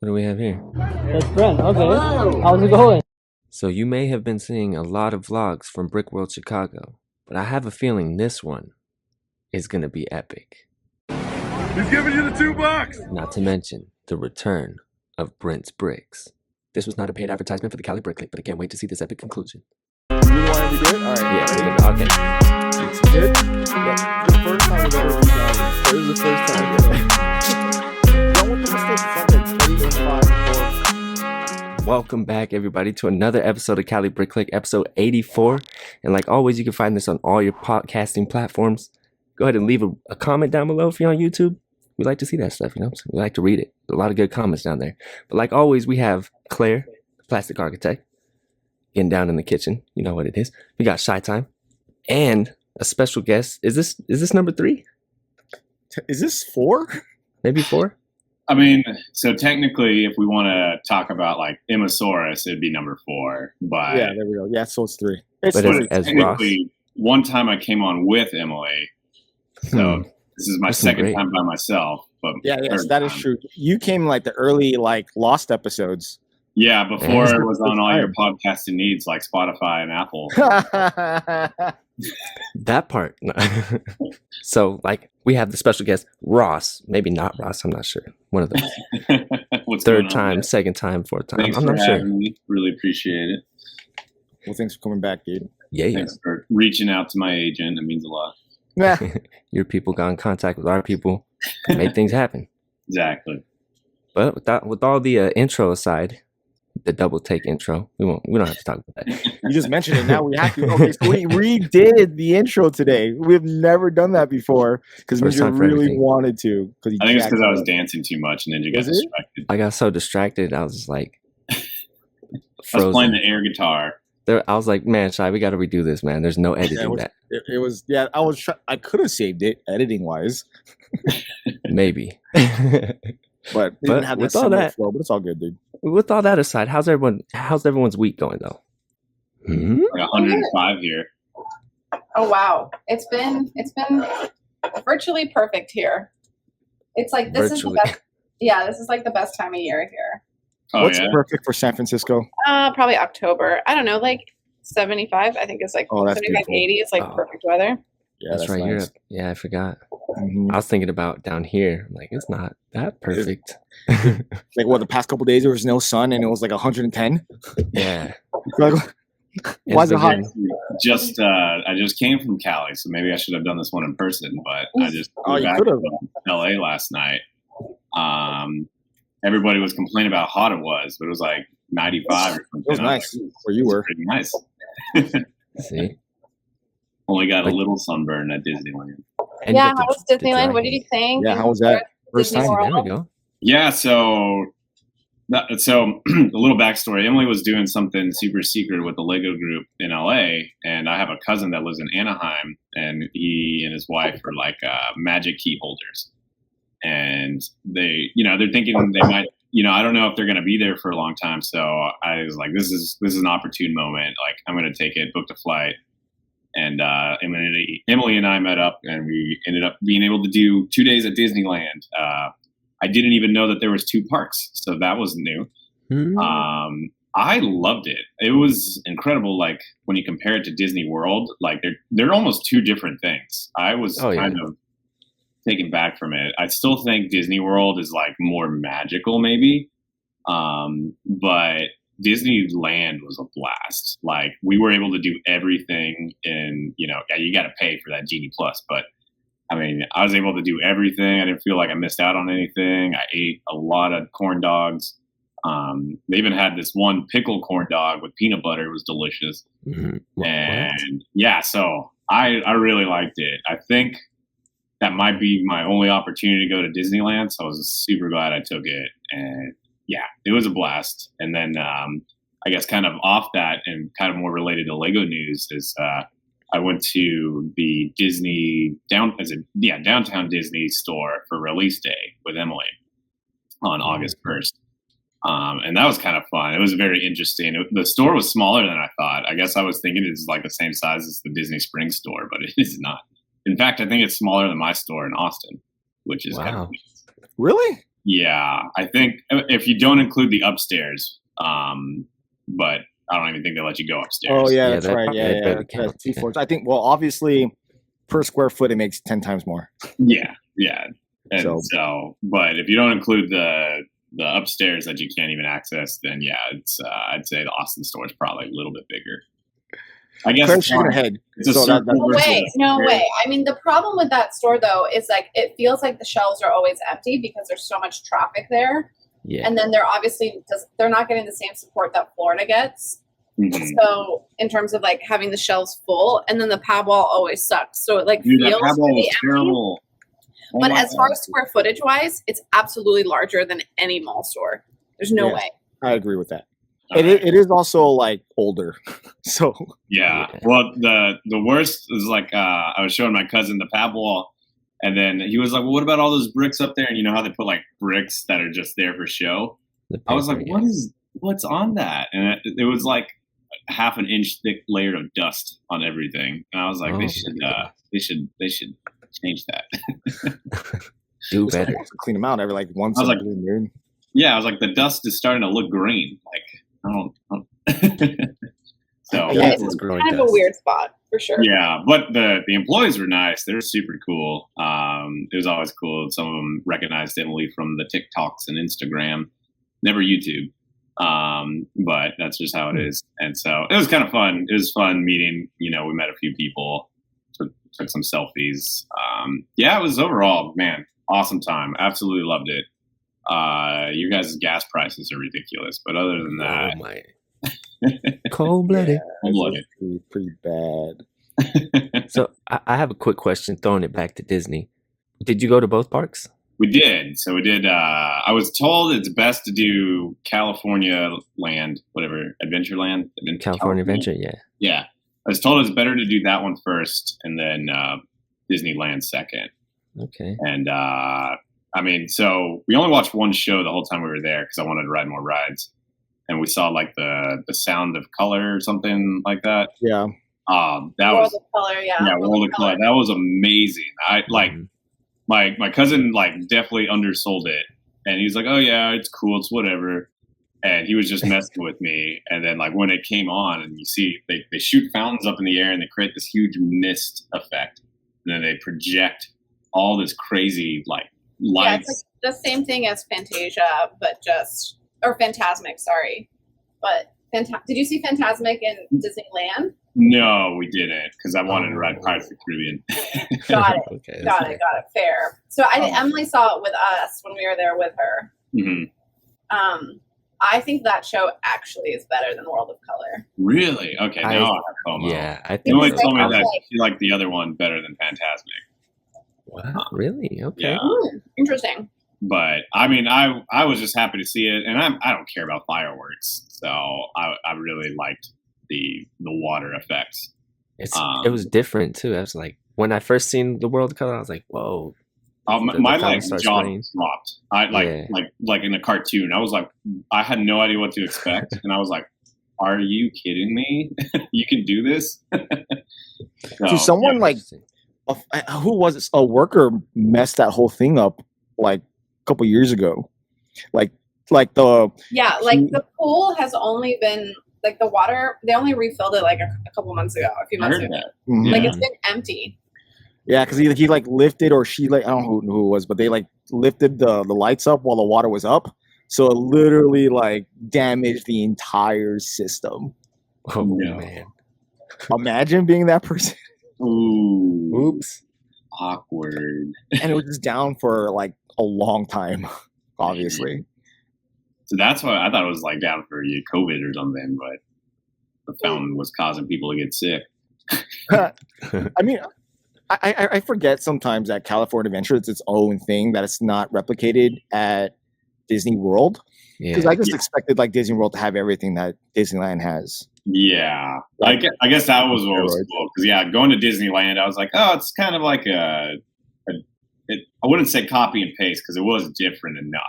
What do we have here? That's Brent. Okay. How's it going? So you may have been seeing a lot of vlogs from Brick World Chicago, but I have a feeling this one is going to be epic. He's giving you the $2. Not to mention the return of Brent's Brikx. This was not a paid advertisement for the Cali Brick Clique, but I can't wait to see this epic conclusion. You really want to do it? All right. Yeah, we're gonna, okay. It's good? Yeah. The first time we've ever done it. It was the first time. Don't want the mistakes. It's 4. Welcome back, everybody, to another episode of Cali Brick Clique, episode 84. And like always, you can find this on all your podcasting platforms. Go ahead and leave a comment down below if you're on YouTube. We like to see that stuff, you know? So we like to read it. A lot of good comments down there. But like always, we have Claire, the plastic architect, getting down in the kitchen. You know what it is. We got SHYtime and a special guest. Is this number 3? Is this 4? Maybe 4? I mean, so technically, if we want to talk about like EmmaSaurus, it'd be number 4. But yeah, there we go. Yeah, so it's 3. It's but 3. as technically, one time I came on with Emily, so this is my second time by myself. But yeah, yes, that is true. You came like the early Lost episodes. Yeah, before it was on all your podcasting needs like Spotify and Apple. That part. So, like, we have the special guest, Ross. Maybe not Ross. I'm not sure. One of those. What's Third time, second time, fourth time. Thanks I'm for not sure. having me. Really appreciate it. Well, thanks for coming back, dude. Yeah. Thanks for reaching out to my agent. It means a lot. Your people got in contact with our people, made things happen. Exactly. But with all the intro aside, the double take intro, we don't have to talk about that. You just mentioned it. Now we have to. Okay, so we redid the intro today. We've never done that before because we First time for really everything. wanted to. I think it's because I was dancing too much and then you got Was it? distracted. I got so distracted, I was just like I was playing frozen. the air guitar. I was like, man, Shy, we got to redo this, man. There's no editing that. It was. Yeah, I was. I could have saved it editing wise, Maybe. but we didn't have with that all similar that, flow. But it's all good, dude. with all that aside, how's everyone's week going though? Like 105 here. Oh wow. It's been virtually perfect here. It's like this is the best. Yeah, this is like the best time of year here. Oh, What's yeah? perfect for San Francisco? Probably October. I don't know, like 75. I think it's like Oh, that's 75, beautiful. 80 is like Oh. perfect weather. Yeah, That's right. nice. Yeah, I forgot. Mhm. I was thinking about down here. Like, it's not that perfect. Like what? The past couple days there was no sun and it was like 110. Yeah. Like, why is it hot? I just came from Cali, so maybe I should have done this one in person. But I just Oh, flew you back could've. from LA last night. Everybody was complaining about how hot it was, but it was like 95 or something. It was I nice like, where you were. pretty nice. See? Only got a Like- little sunburn at Disneyland. And Yeah, you get how was to Disneyland? drive. What did you think? Yeah, how was that? First Disney time. World? There we go. Yeah, so a little backstory. Emily was doing something super secret with the Lego group in LA, and I have a cousin that lives in Anaheim, and he and his wife are like magic key holders. And they're thinking they might, I don't know if they're going to be there for a long time. So I was like, this is an opportune moment. Like, I'm going to take it, booked a flight. And Emily and I met up, and we ended up being able to do 2 days at Disneyland. I didn't even know that there was 2 parks, so that was new. I loved it. It was incredible. Like when you compare it to Disney World, like they're almost 2 different things. I was kind of taken back from it. I still think Disney World is like more magical, maybe, but Disneyland was a blast. Like we were able to do everything in, you got to pay for that Genie Plus, but I mean, I was able to do everything. I didn't feel like I missed out on anything. I ate a lot of corn dogs. They even had this one pickle corn dog with peanut butter. It was delicious. And yeah, so I really liked it. I think that might be my only opportunity to go to Disneyland. So I was super glad I took it. And yeah, it was a blast. And then I guess kind of off that and kind of more related to Lego news is I went to the downtown Disney store for release day with Emily on August 1st. And that was kind of fun. It was very interesting. The store was smaller than I thought. I guess I was thinking it's like the same size as the Disney Springs store, but it is not. In fact, I think it's smaller than my store in Austin, which is kind of Wow. neat. Really? Yeah, I think if you don't include the upstairs, but I don't even think they let you go upstairs. Oh yeah, Yeah, that's that right. probably Yeah, barely that's counts, 2 yeah. floors. I think. Well, obviously, per square foot, it makes 10 times more. Yeah. And So- so, but if you don't include the upstairs that you can't even access, then yeah, it's I'd say the Austin store is probably a little bit bigger. I guess Claire's shaking her head. it's a So circle that- No versus way, a no square. way. I mean, the problem with that store though is like it feels like the shelves are always empty because there's so much traffic there, Yeah. and then they're not getting the same support that Florida gets. Mhm. So in terms of like having the shelves full, and then the pad wall always sucks. So it like Dude, that feels pad wall really was empty. terrible. Oh But my as far God. as square footage wise, it's absolutely larger than any mall store. There's no Yeah. way. I agree with that. All It, right. it is also like older, so Yeah. Yeah. Well, the worst is like I was showing my cousin the pad wall, and then he was like, "Well, what about all those bricks up there?" And you know how they put like bricks that are just there for show. The I was paper, like, yeah. what's on that?" And it was like half an inch thick layer of dust on everything. And I was like, Oh, they my should change that. Do just better. clean them out every like once. I was in a like- blue moon. Yeah, I was like, the dust is starting to look green. Like I don't. So Yeah, it's it's growing kind of a dust. weird spot for sure. yeah, but the employees were nice. They were super cool. It was always cool. Some of them recognized Emily from the TikToks and Instagram, never YouTube. But that's just how it is. And so it was kind of fun. It was fun meeting. You know, we met a few people, took some selfies. Yeah, it was overall, man, awesome time. Absolutely loved it. You guys' gas prices are ridiculous, but other than that, Oh my. Cold blooded. cold-blooded. Pretty bad. So I have a quick question, throwing it back to Disney. Did you go to both parks? We did. So we did. I was told it's best to do California Land, whatever, Adventureland. California Adventure, yeah. Yeah. I was told it's better to do that one first and then Disneyland second. Okay. And I mean, so we only watched one show the whole time we were there because I wanted to ride more rides. And we saw like the Sound of Color or something like that. Yeah. That World was of Color, yeah. World of Color. That was amazing. I like Mhm. my cousin like definitely undersold it, and he's like, "Oh yeah, it's cool, it's whatever," and he was just messing with me. And then like when it came on, and you see they shoot fountains up in the air and they create this huge mist effect, and then they project all this crazy like Yeah, lights. it's like the same thing as Fantasia, but just or Fantasmic, sorry. But did you see Fantasmic in Disneyland? No, we didn't because I wanted to ride Pirates of the Caribbean. Got it. Okay, Got that's it. Got it. Fair. So Oh. Emily saw it with us when we were there with her. hmm I think that show actually is better than World of Color. Really? Okay, now I have FOMO. Yeah, I think Emily so. told me I was that like- she liked the other one better than Fantasmic. Wow, really? Okay. Yeah. Interesting. But I mean, I was just happy to see it, and I don't care about fireworks, so I really liked the water effects. It was different too. I was like, when I first seen the World Color, I was like, whoa. My The my fountain like starts jaw spraying. dropped. I like Yeah. like in a cartoon. I was like, I had no idea what to expect, and I was like, "Are you kidding me? You can do this?" So, So someone like who was it? A worker messed that whole thing up like a couple years ago. Like the Yeah, like the pool has only been like the water. They only refilled it like a couple months ago, a few I months heard ago. that. mhm. Like Yeah. it's been empty. Yeah, because he like lifted or she like I don't know who it was, but they like lifted the lights up while the water was up, so it literally like damaged the entire system. Oh No. man. Imagine being that person, Ooh, Oops. awkward. and it was just down for like a long time, obviously. So that's why I thought it was like down for COVID or something, but the fountain was causing people to get sick. I mean, I forget sometimes that California Adventure is its own thing, that it's not replicated at Disney World. Yeah. Because I just Yeah. expected like Disney World to have everything that Disneyland has. Yeah, I guess that was what was Steroids. cool because yeah, going to Disneyland, I was like, oh, it's kind of like I wouldn't say copy and paste because it was different enough,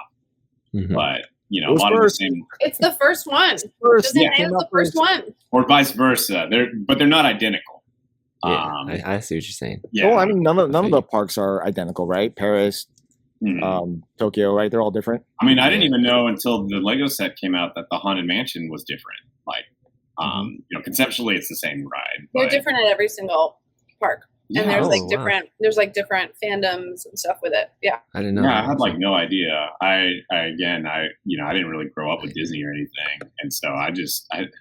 Mhm. but you know, It a was lot of the first. same, It's the first one. First, Disneyland came is out the first one. or vice versa. They're not identical. Yeah, I see what you're saying. Yeah, Well, I mean, none of the feel you. parks are identical, right? Paris, Tokyo, right? They're all different. I mean, I didn't even know until the Lego set came out that the Haunted Mansion was different. Like, conceptually it's the same ride. They're different at every single park. And there's like different fandoms and stuff with it. Yeah. I didn't know. Yeah, I had like no idea. I didn't really grow up with Disney or anything. And so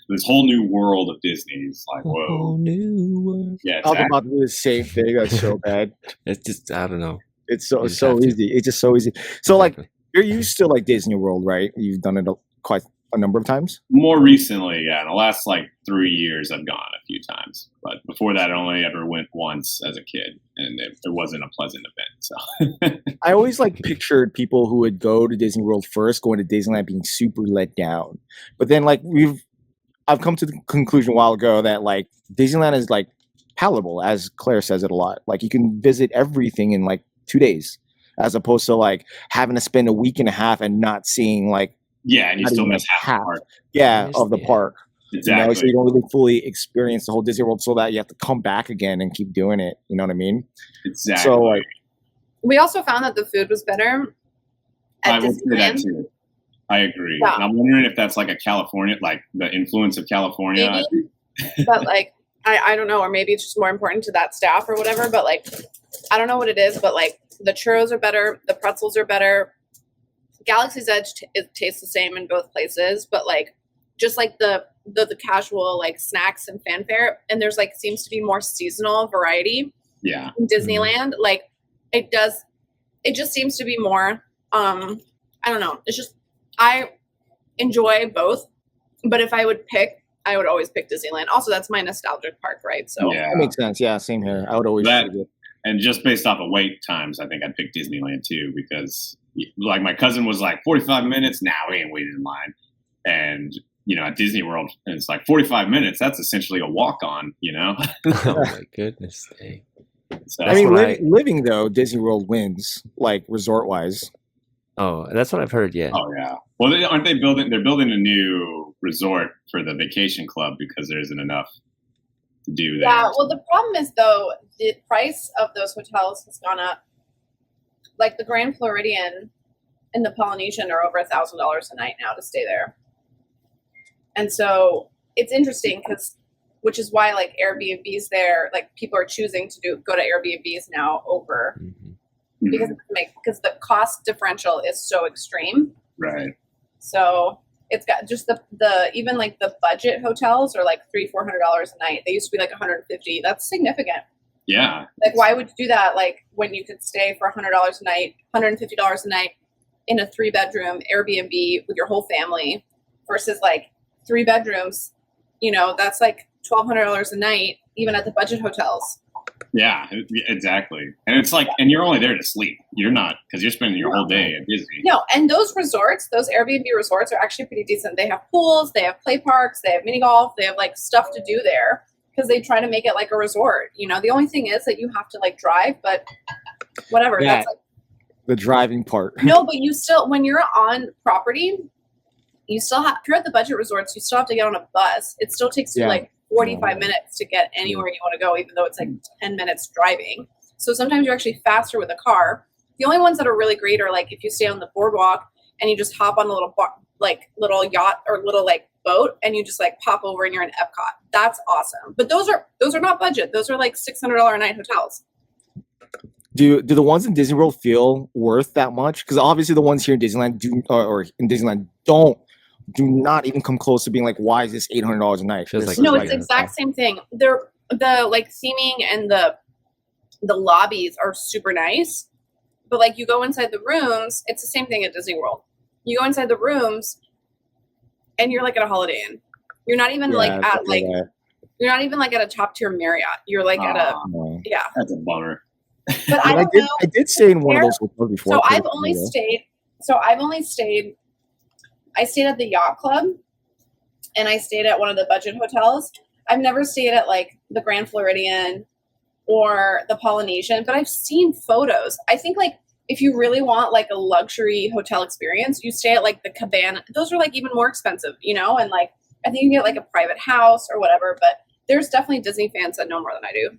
this whole new world of Disney is like, whoa. Whole new world. Yeah, I was about to do the same thing. That's so bad. It's just, I don't know. It's so easy. It's just so easy. So like, you're used to like Disney World, right? You've done it quite a number of times. More recently, yeah. In the last like 3 years, I've gone a few times. But before that, I only ever went once as a kid, and it wasn't a pleasant event. So I always like pictured people who would go to Disney World first, going to Disneyland, being super let down. But then like I've come to the conclusion a while ago that like Disneyland is like palatable, as Claire says it a lot. Like you can visit everything in like 2 days, as opposed to like having to spend a week and a half and not seeing like and you still miss half the park. Of the park. Exactly. So you don't really fully experience the whole Disney World, so that you have to come back again and keep doing it. You know what I mean? Exactly. So like, we also found that the food was better at I would say that Disneyland. too. I agree. Yeah. And I'm wondering if that's like a California, like the influence of California. Maybe, but like, I don't know, or maybe it's just more important to that staff or whatever. But like, I don't know what it is, but like the churros are better, the pretzels are better. Galaxy's Edge it tastes the same in both places, but like just like the casual like snacks and fanfare, and there's like seems to be more seasonal variety. Yeah. In Disneyland, like it just seems to be more. I don't know. It's just I enjoy both, but if I would pick, I would always pick Disneyland. Also, that's my nostalgic park, right? So yeah, that makes sense. Yeah, same here. I would always and just based off of wait times, I think I'd pick Disneyland too, because like my cousin was like 45 minutes. Now we ain't waiting in line. And, at Disney World, it's like 45 minutes. That's essentially a walk on, Oh my goodness. Dang. So, I mean, living though, Disney World wins, like resort wise. Oh, that's what I've heard. Yeah. Oh yeah. Well, they're building a new resort for the vacation club because there isn't enough to do there. yeah. Well, the problem is though, the price of those hotels has gone up. Like the Grand Floridian and the Polynesian are over $1,000 a night now to stay there. And so it's interesting which is why like Airbnbs there, like people are choosing to go to Airbnbs now over because the cost differential is so extreme. Right. So it's got just the even like the budget hotels are like $300-400 a night. They used to be like $150. That's significant. Yeah. Like, why would you do that? Like, when you could stay for $100 a night, $150 a night in a 3-bedroom Airbnb with your whole family versus like 3 bedrooms, that's like $1,200 a night, even at the budget hotels. Yeah, exactly. And it's like, and you're only there to sleep. You're not, because you're spending your whole day at Disney. No, and those Airbnb resorts are actually pretty decent. They have pools, they have play parks, they have mini golf, they have like stuff to do there. Because they try to make it like a resort, The only thing is that you have to like drive, but whatever. Yeah, that's like the driving part. No, but you still, when you're on property, you still have. If you're at the budget resorts, you still have to get on a bus. It still takes you like 45 minutes to get anywhere you want to go, even though it's like 10 minutes driving. So sometimes you're actually faster with a car. The only ones that are really great are like if you stay on the boardwalk and you just hop on a little little yacht or little like boat and you just like pop over and you're in Epcot. That's awesome. But those are not budget. Those are like $600 a night hotels. Do the ones in Disney World feel worth that much? Because obviously the ones here in Disneyland or in Disneyland do not even come close to being like, why is this $800 a night? Feels like no, it's the exact same thing. They're the like theming and the lobbies are super nice, but like you go inside the rooms, it's the same thing at Disney World. You go inside the rooms, and you're like at a Holiday Inn. You're not even like at like you're not even like at a top tier Marriott. You're like at a That's a bummer. But I did stay in one of those hotels before. So I've only stayed. I stayed at the Yacht Club, and I stayed at one of the budget hotels. I've never stayed at like the Grand Floridian or the Polynesian, but I've seen photos. I think like if you really want like a luxury hotel experience, you stay at like the Cabana. Those are like even more expensive, and like I think you get like a private house or whatever. But there's definitely Disney fans that know more than I do.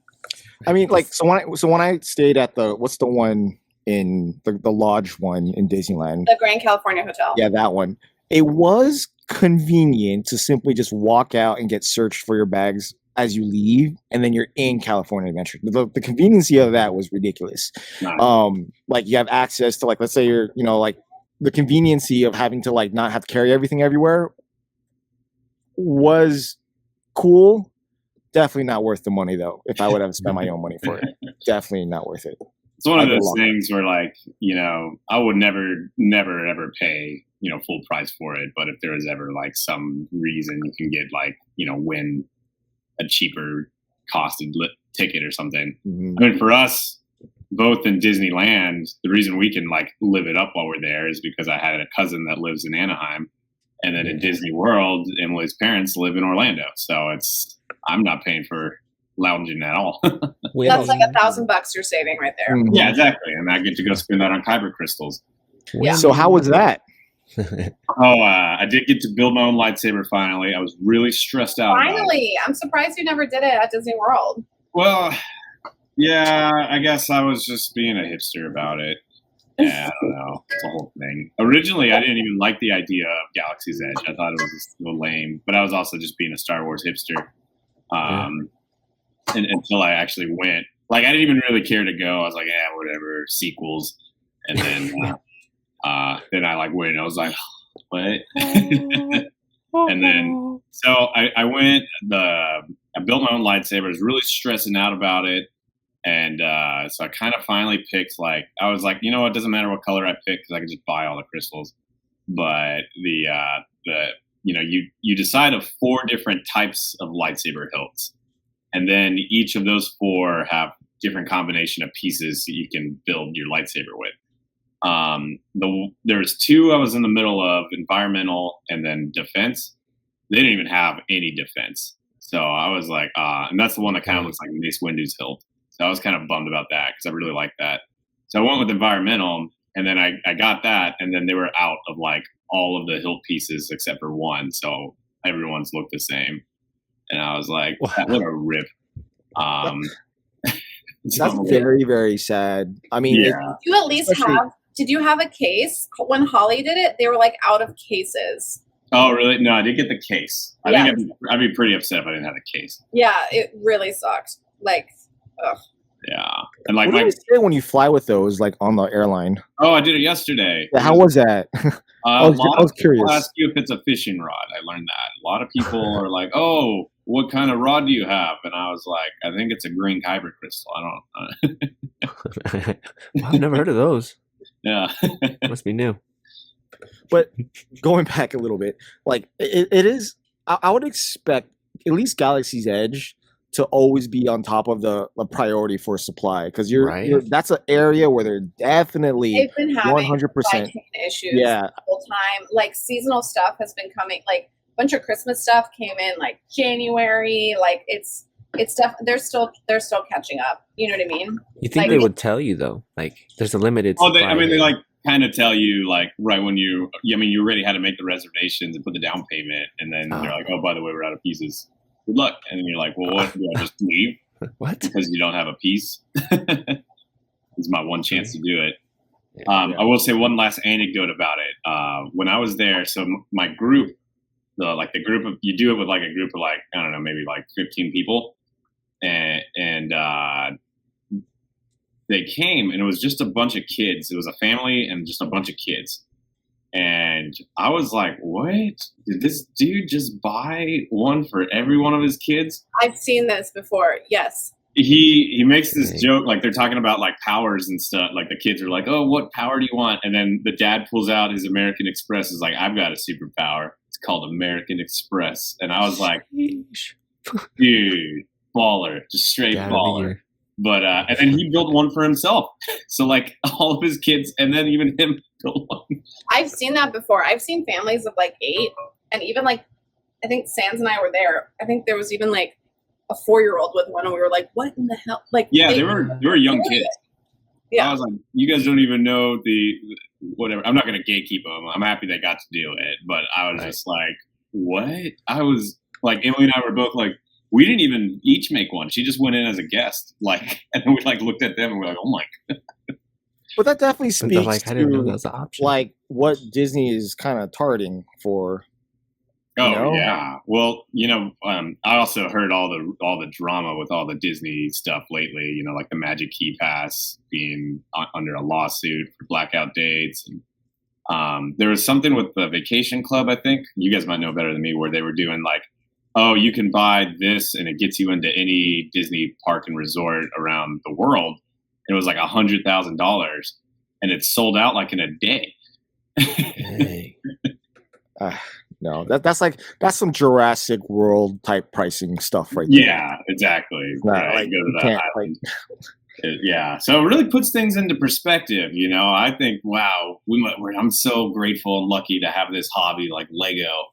I mean, like so when I stayed at what's the one in the lodge one in Disneyland. The Grand California Hotel. Yeah, that one. It was convenient to simply just walk out and get searched for your bags as you leave, and then you're in California Adventure. The conveniency of that was ridiculous. Nice. Like you have access to, like, let's say you're, like the conveniency of having to like not have to carry everything everywhere was cool. Definitely not worth the money though. If I would have spent my own money for it, definitely not worth it. It's one of those things where, like, I would never ever pay, full price for it. But if there is ever like some reason you can get like, win a cheaper costed ticket or something. Mm-hmm. I mean, for us, both in Disneyland, the reason we can like live it up while we're there is because I had a cousin that lives in Anaheim, and then in Disney World, Emily's parents live in Orlando, so I'm not paying for lounging at all. That's like $1,000 you're saving right there. Mm-hmm. Yeah, exactly, and I get to go spend that on kyber crystals. Yeah. So how was that? I did get to build my own lightsaber finally. I was really stressed out. Finally, I'm surprised you never did it at Disney World. Well, yeah, I guess I was just being a hipster about it. Yeah, I don't know. It's a whole thing. Originally, I didn't even like the idea of Galaxy's Edge. I thought it was just so lame. But I was also just being a Star Wars hipster. Until I actually went. Like, I didn't even really care to go. I was like, yeah, whatever, sequels. And then I like went. I was like, what? And then so I went. I built my own lightsaber. I was really stressing out about it. And so I kind of finally picked, like, I was like, it doesn't matter what color I pick because I can just buy all the crystals. But you decide of 4 different types of lightsaber hilts. And then each of those 4 have different combination of pieces that you can build your lightsaber with. There's 2 I was in the middle of, environmental and then defense. They didn't even have any defense. So I was like, and that's the one that kind of looks like Mace Windu's hilt. So I was kind of bummed about that because I really liked that. So I went with environmental, and then I got that, and then they were out of like all of the hilt pieces except for one. So everyone's looked the same. And I was like, what a rip. That's very, very sad. I mean, did you at least did you have a case? When Holly did it, they were like out of cases. Oh, really? No, I did get the case. I think I'd be pretty upset if I didn't have a case. Yeah, it really sucked. Like, ugh. Yeah. And like, what do you say when you fly with those, like on the airline? Oh, I did it yesterday. Yeah, how was that? I was curious. People ask you if it's a fishing rod. I learned that. A lot of people are like, oh, what kind of rod do you have? And I was like, I think it's a green kyber crystal. I don't I've never heard of those. Yeah. Must be new. But going back a little bit, like it is, I would expect at least Galaxy's Edge to always be on top of the priority for supply, because that's an area where they're definitely they've been having 100% issues the whole time. Like seasonal stuff has been coming, like a bunch of Christmas stuff came in like January. Like it's they're still catching up. You know what I mean? You think they would tell you though? Like there's a limited supply. They like kind of tell you like right when you already had to make the reservations and put the down payment, and then they're like, oh, by the way, we're out of pieces. Good luck. And then you're like, well, what? Do I just leave? What? Because you don't have a piece? It's my one chance to do it. I will say one last anecdote about it. When I was there, so my group, you do it with like a group of like, I don't know, maybe like 15 people. And they came, and it was just a bunch of kids. It was a family and just a bunch of kids. And I was like, what? Did this dude just buy one for every one of his kids? I've seen this before. Yes. He makes this joke, like they're talking about like powers and stuff. Like the kids are like, oh, what power do you want? And then the dad pulls out his American Express. Is like, I've got a superpower. It's called American Express. And I was like, dude, baller, just straight baller. But and then he built one for himself. So like all of his kids, and then even him built one. I've seen that before. I've seen families of like 8, and even like I think Sans and I were there. I think there was even like a 4-year-old with one, and we were like, "What in the hell?" Like, yeah, they were young kids. Yeah, I was like, "You guys don't even know the whatever." I'm not gonna gatekeep them. I'm happy they got to do it, but I was just like, "What?" I was like, Emily and I were both like, we didn't even each make one. She just went in as a guest, like, and then we like looked at them and we're like, "Oh my god!" But that definitely But they're speaks like, I didn't know that to was an option. like what Disney is kind of targeting for. Oh know? yeah. Well, I also heard all the drama with all the Disney stuff lately. Like the Magic Key Pass being under a lawsuit for blackout dates. And there was something with the Vacation Club. I think you guys might know better than me, where they were doing like, oh, you can buy this and it gets you into any Disney park and resort around the world. And it was like $100,000, and it sold out like in a day. Hey. No, that's some Jurassic World type pricing stuff right there. Yeah, exactly. Not, like, go to you that can't, island. Yeah, so it really puts things into perspective. I think, wow, I'm so grateful and lucky to have this hobby like Lego,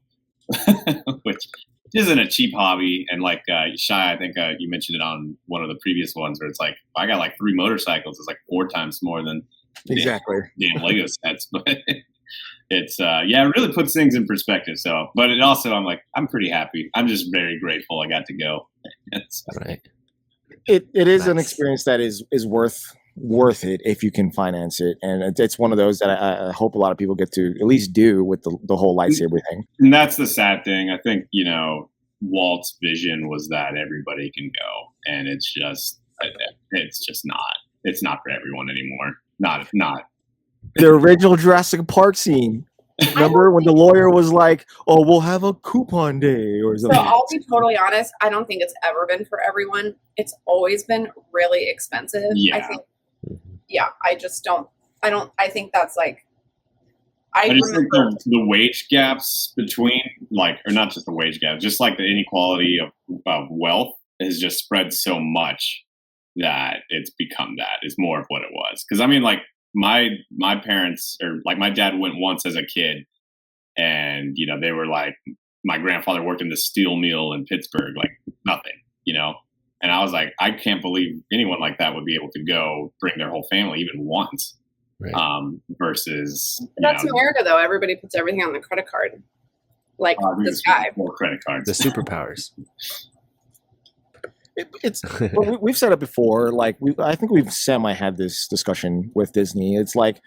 which isn't a cheap hobby. And like Shy, I think you mentioned it on one of the previous ones, where it's like, I got like 3 motorcycles. It's like 4 times more than exactly damn Lego sets. But it's it really puts things in perspective. So, but it also, I'm pretty happy. I'm just very grateful I got to go. Right. It is an Nice. experience that is worth it if you can finance it, and it's one of those that I hope a lot of people get to at least do with the whole lightsaber thing. And that's the sad thing. I think, Walt's vision was that everybody can go, and it's just not. It's not for everyone anymore. Not. The original Jurassic Park scene. Remember when the lawyer was like, "Oh, we'll have a coupon day" or So something? I'll be totally honest. I don't think it's ever been for everyone. It's always been really expensive. Yeah. I think. Yeah, I just don't. I think that's like. I just think remember. the wage gaps between, or not just the wage gap, just like the inequality of wealth has just spread so much that it's become that is more of what it was. Because my parents, or like my dad went once as a kid, and they were like, my grandfather worked in the steel mill in Pittsburgh, like nothing, and I was like, I can't believe anyone like that would be able to go bring their whole family even once. Right. Versus That's America, though. Everybody puts everything on the credit card. Like this guy. more credit cards. The superpowers. Well, we've said it before. Like I think we've had this discussion with Disney. It's like,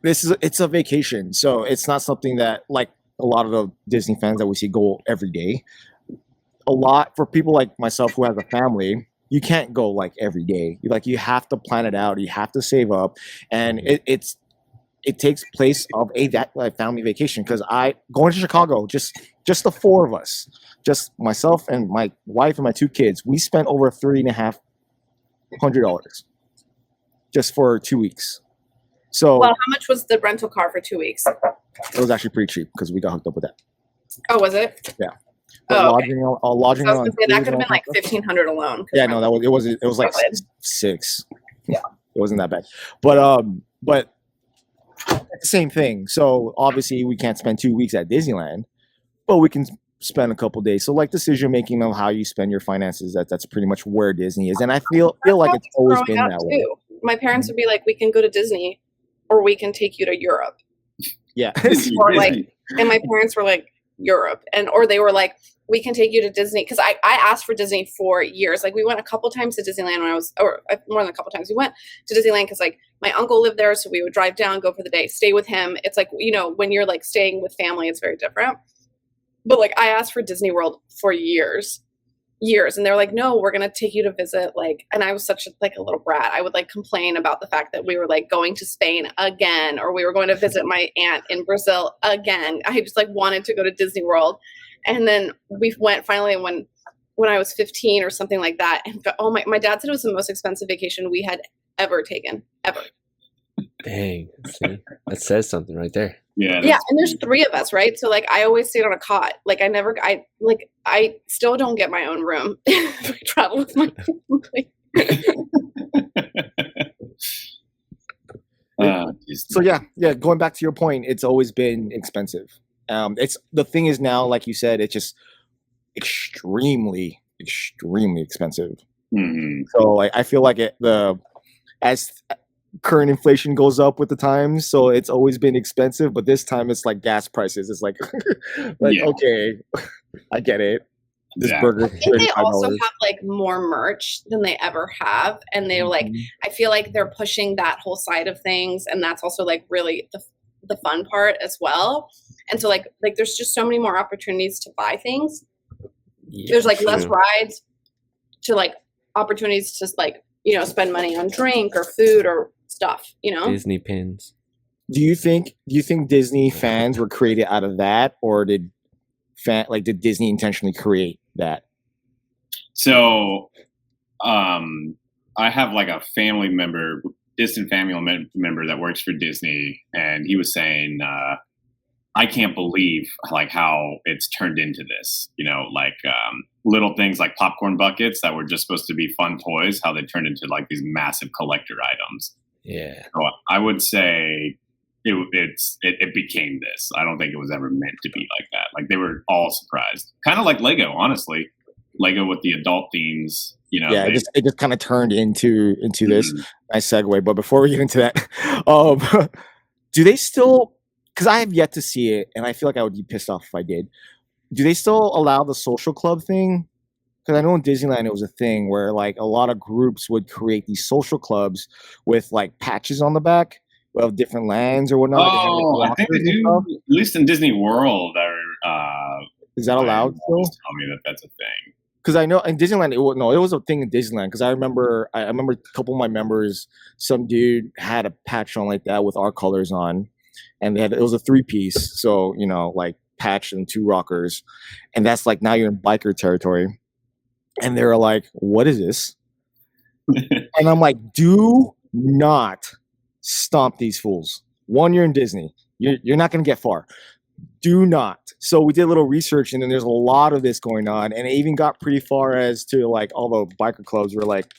it's a vacation, so it's not something that like a lot of the Disney fans that we see go every day. A lot for people like myself who has a family, you can't go like every day. You have to plan it out. You have to save up, and it takes place of that family vacation. Because going to Chicago, just the 4 of us, just myself and my wife and my 2 kids, we spent over $3,500 just for 2 weeks. So Well, how much was the rental car for 2 weeks? it was actually pretty cheap because we got hooked up with that. Oh, was it? Yeah. Oh, okay. Lodging So I was on gonna say that could have been like cruise and all $1,500 alone. 'cause Yeah, no, it was like Valid. 6. Yeah. It wasn't that bad. But it's the same thing. So obviously we can't spend 2 weeks at Disneyland, but we can spend a couple days. So like decision making of how you spend your finances, that's pretty much where Disney is. And I feel like it's always been Growing that up, way. too. My parents would be like, "We can go to Disney, or we can take you to Europe." Yeah. Or like, and my parents were like, "Europe," or they were like, "We can take you to Disney," because I asked for Disney for years. Like we went a couple times to Disneyland when I was, or more than a couple times. We went to Disneyland because like my uncle lived there, so we would drive down, go for the day, stay with him. It's like, when you're like staying with family, it's very different. But like I asked for Disney World for years, and they're like, "No, we're gonna take you to visit." Like, and I was such a little brat. I would like complain about the fact that we were like going to Spain again, or we were going to visit my aunt in Brazil again. I just like wanted to go to Disney World. And then we went finally when I was 15 or something like that. And my dad said it was the most expensive vacation we had ever taken, ever. Dang. See? That says something right there. Yeah. Yeah, and there's 3 of us, right? So like I always stayed on a cot. Like I still don't get my own room if I travel with my family. So yeah. Going back to your point, it's always been expensive. It's the thing is now, like you said, it's just extremely expensive. Mhm. So I feel like as current inflation goes up with the times, so it's always been expensive. But this time it's like gas prices. It's like, Yeah. okay, I get it. This Yeah. burger I think they also $35. have like more merch than they ever have, and they're like, I feel like they're pushing that whole side of things, and that's also like really the fun part as well. And so like there's just so many more opportunities to buy things. Yeah, There's like less true. rides to like opportunities to like, you know, spend money on drink or food or stuff, you know. Disney pins. Do you think Disney fans were created out of that, or did Disney intentionally create that? So, I have like a family member, distant family member that works for Disney, and he was saying, I can't believe like how it's turned into this, you know, like little things like popcorn buckets that were just supposed to be fun toys, how they turned into like these massive collector items. Yeah. So I would say it became this. I don't think it was ever meant to be like that. Like they were all surprised, kind of like Lego, honestly. Lego with the adult themes, you know. Yeah, it just kind of turned into this. Nice segue. But before we get into that, do they still? Because I have yet to see it, and I feel like I would be pissed off if I did. Do they still allow the social club thing? Because I know in Disneyland it was a thing where like a lot of groups would create these social clubs with like patches on the back of different lands or whatnot. Oh, I think they do. At least in Disney World, is that allowed still? Tell me that that's a thing. Because I know in Disneyland, it was a thing in Disneyland. Because I remember a couple of my members, some dude had a patch on like that with our colors on, and it was a 3-piece, so you know, like patch and 2 rockers, and that's like now you're in biker territory, and they're like, "What is this?" And I'm like, "Do not stomp these fools. One, you're in Disney. You're not going to get far. Do not." So we did a little research, and then there's a lot of this going on, and it even got pretty far as to like all the biker clubs were like,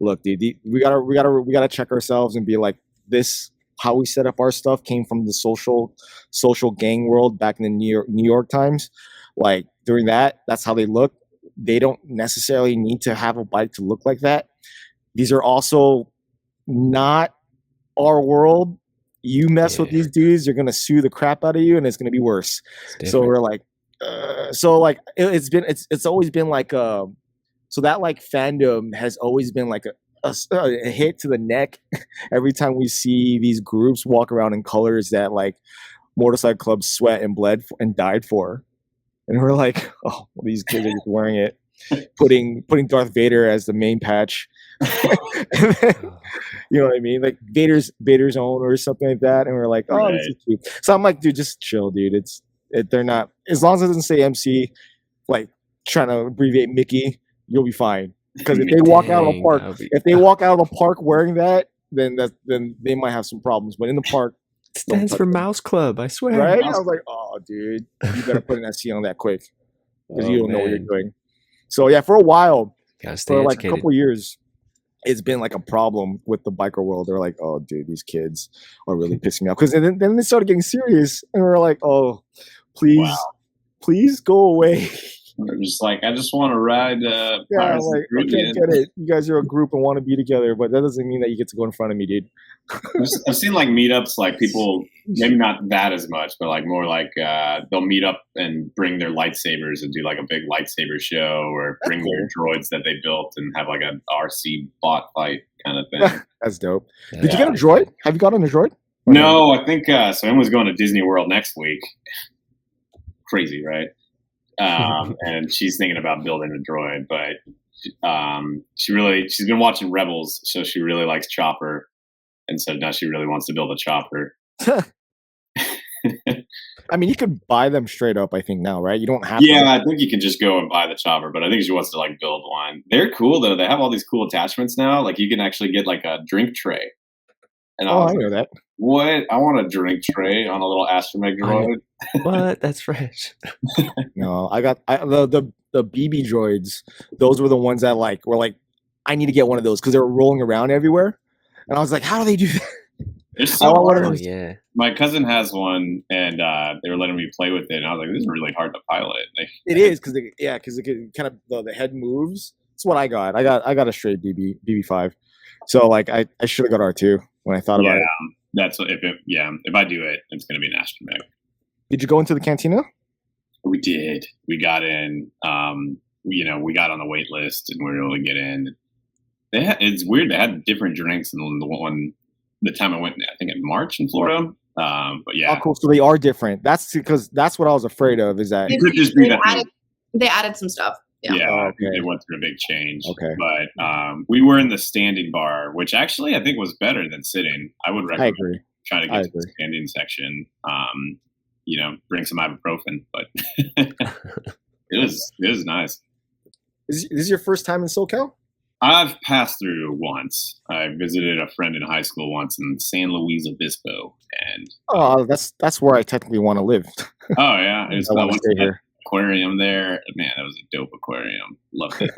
"Look, dude, we gotta check ourselves and be like, this how we set up our stuff came from the social gang world back in the New York times. Like during that's how they look. They don't necessarily need to have a bike to look like that. These are also not our world. You mess with these dudes, they're gonna sue the crap out of you, and it's gonna be worse." So we're like, it's always been like so that like fandom has always been like a hit to the neck every time we see these groups walk around in colors that like motorcycle clubs sweat and bled and died for, and we're like, oh, well, these kids are just wearing it, putting Darth Vader as the main patch. You know what I mean, like Vader's own or something like that, and we're like, oh, this is cute. So I'm like, dude, just chill, dude. They're not, as long as it doesn't say MC, like trying to abbreviate Mickey, you'll be fine. Because if they walk out of the park, wearing that, then they might have some problems. But in the park, it stands for Mouse Club, I swear. Right? I was like, oh, dude, you better put an SC on that quick, because you don't know what you're doing. So yeah, for a while, for like a couple years, it's been like a problem with the biker world. They're like, oh, dude, these kids are really pissing me off. Because then they started getting serious, and we're like, oh, please go away. They're just like, I just want to ride. Yeah, like, I can't get it. You guys are a group and want to be together, but that doesn't mean that you get to go in front of me, dude. I've seen like meetups, like people, maybe not that as much, but like more like they'll meet up and bring their lightsabers and do like a big lightsaber show, or bring their droids that they built and have like an RC bot fight kind of thing. That's dope. Did you get a droid? Have you gotten a droid? No, I think so. Emma's going to Disney World next week. Crazy, right? And she's thinking about building a droid, but she's been watching Rebels, so she really likes Chopper, and so now she really wants to build a Chopper. I mean, you could buy them straight up, I think, now, right? You don't have to. Yeah, I think you can just go and buy the Chopper, but I think she wants to like build one. They're cool though. They have all these cool attachments now. Like you can actually get like a drink tray. And I know that. What? I want a drink tray on a little astromech droid. What? That's fresh. No, I got the BB droids. Those were the ones that like were like, I need to get one of those because they were rolling around everywhere, and I was like, how do they do that? It's so hard. Oh, yeah. My cousin has one, and they were letting me play with it, and I was like, this is really hard to pilot. It is because it kind of the head moves. That's what I got. I got a straight BB5. So like I should have got R2 when I thought about it. That's if I do it, it's gonna be an astromech. Did you go into the cantina? We did. We got in. we got on the wait list and we were able to get in. It's weird. They had different drinks than the time I went, I think in March in Florida. But yeah. Oh, cool. So they are different. That's because that's what I was afraid of, is that It could just be that they added some stuff. Yeah. Oh, okay. They went through a big change. Okay. But we were in the standing bar, which actually I think was better than sitting. I would I recommend agree. trying to I get to the agree. standing section. Bring some ibuprofen, but it was nice. Is this your first time in SoCal? I've passed through once. I visited a friend in high school once in San Luis Obispo, and Oh, that's where I technically want to live. oh yeah, I want to stay here. Aquarium there. Man, that was a dope aquarium. Loved it.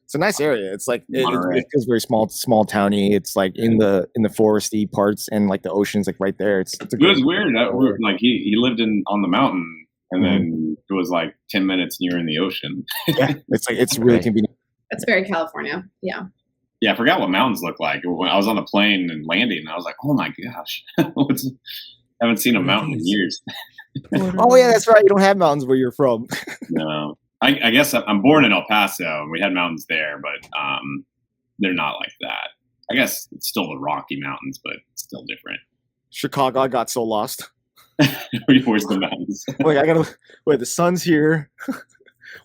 It's a nice area. It's like Monterey. it feels very small towny. It's like in the foresty parts, and like the ocean's like right there. It's a It was weird. Like he lived on the mountain, and then it was like 10 minutes and you're in the ocean. Yeah, it's really Okay. convenient. It's very California. Yeah. Yeah, I forgot what mountains look like. When I was on the plane and landing, I was like, oh my gosh. Haven't seen a mountain in years. Oh yeah, that's right. You don't have mountains where you're from. No. I guess I'm born in El Paso, and we had mountains there, but they're not like that. I guess it's still the Rocky Mountains, but it's still different. Chicago, I got so lost. Where's the mountains? Like I gotta wait. The sun's here.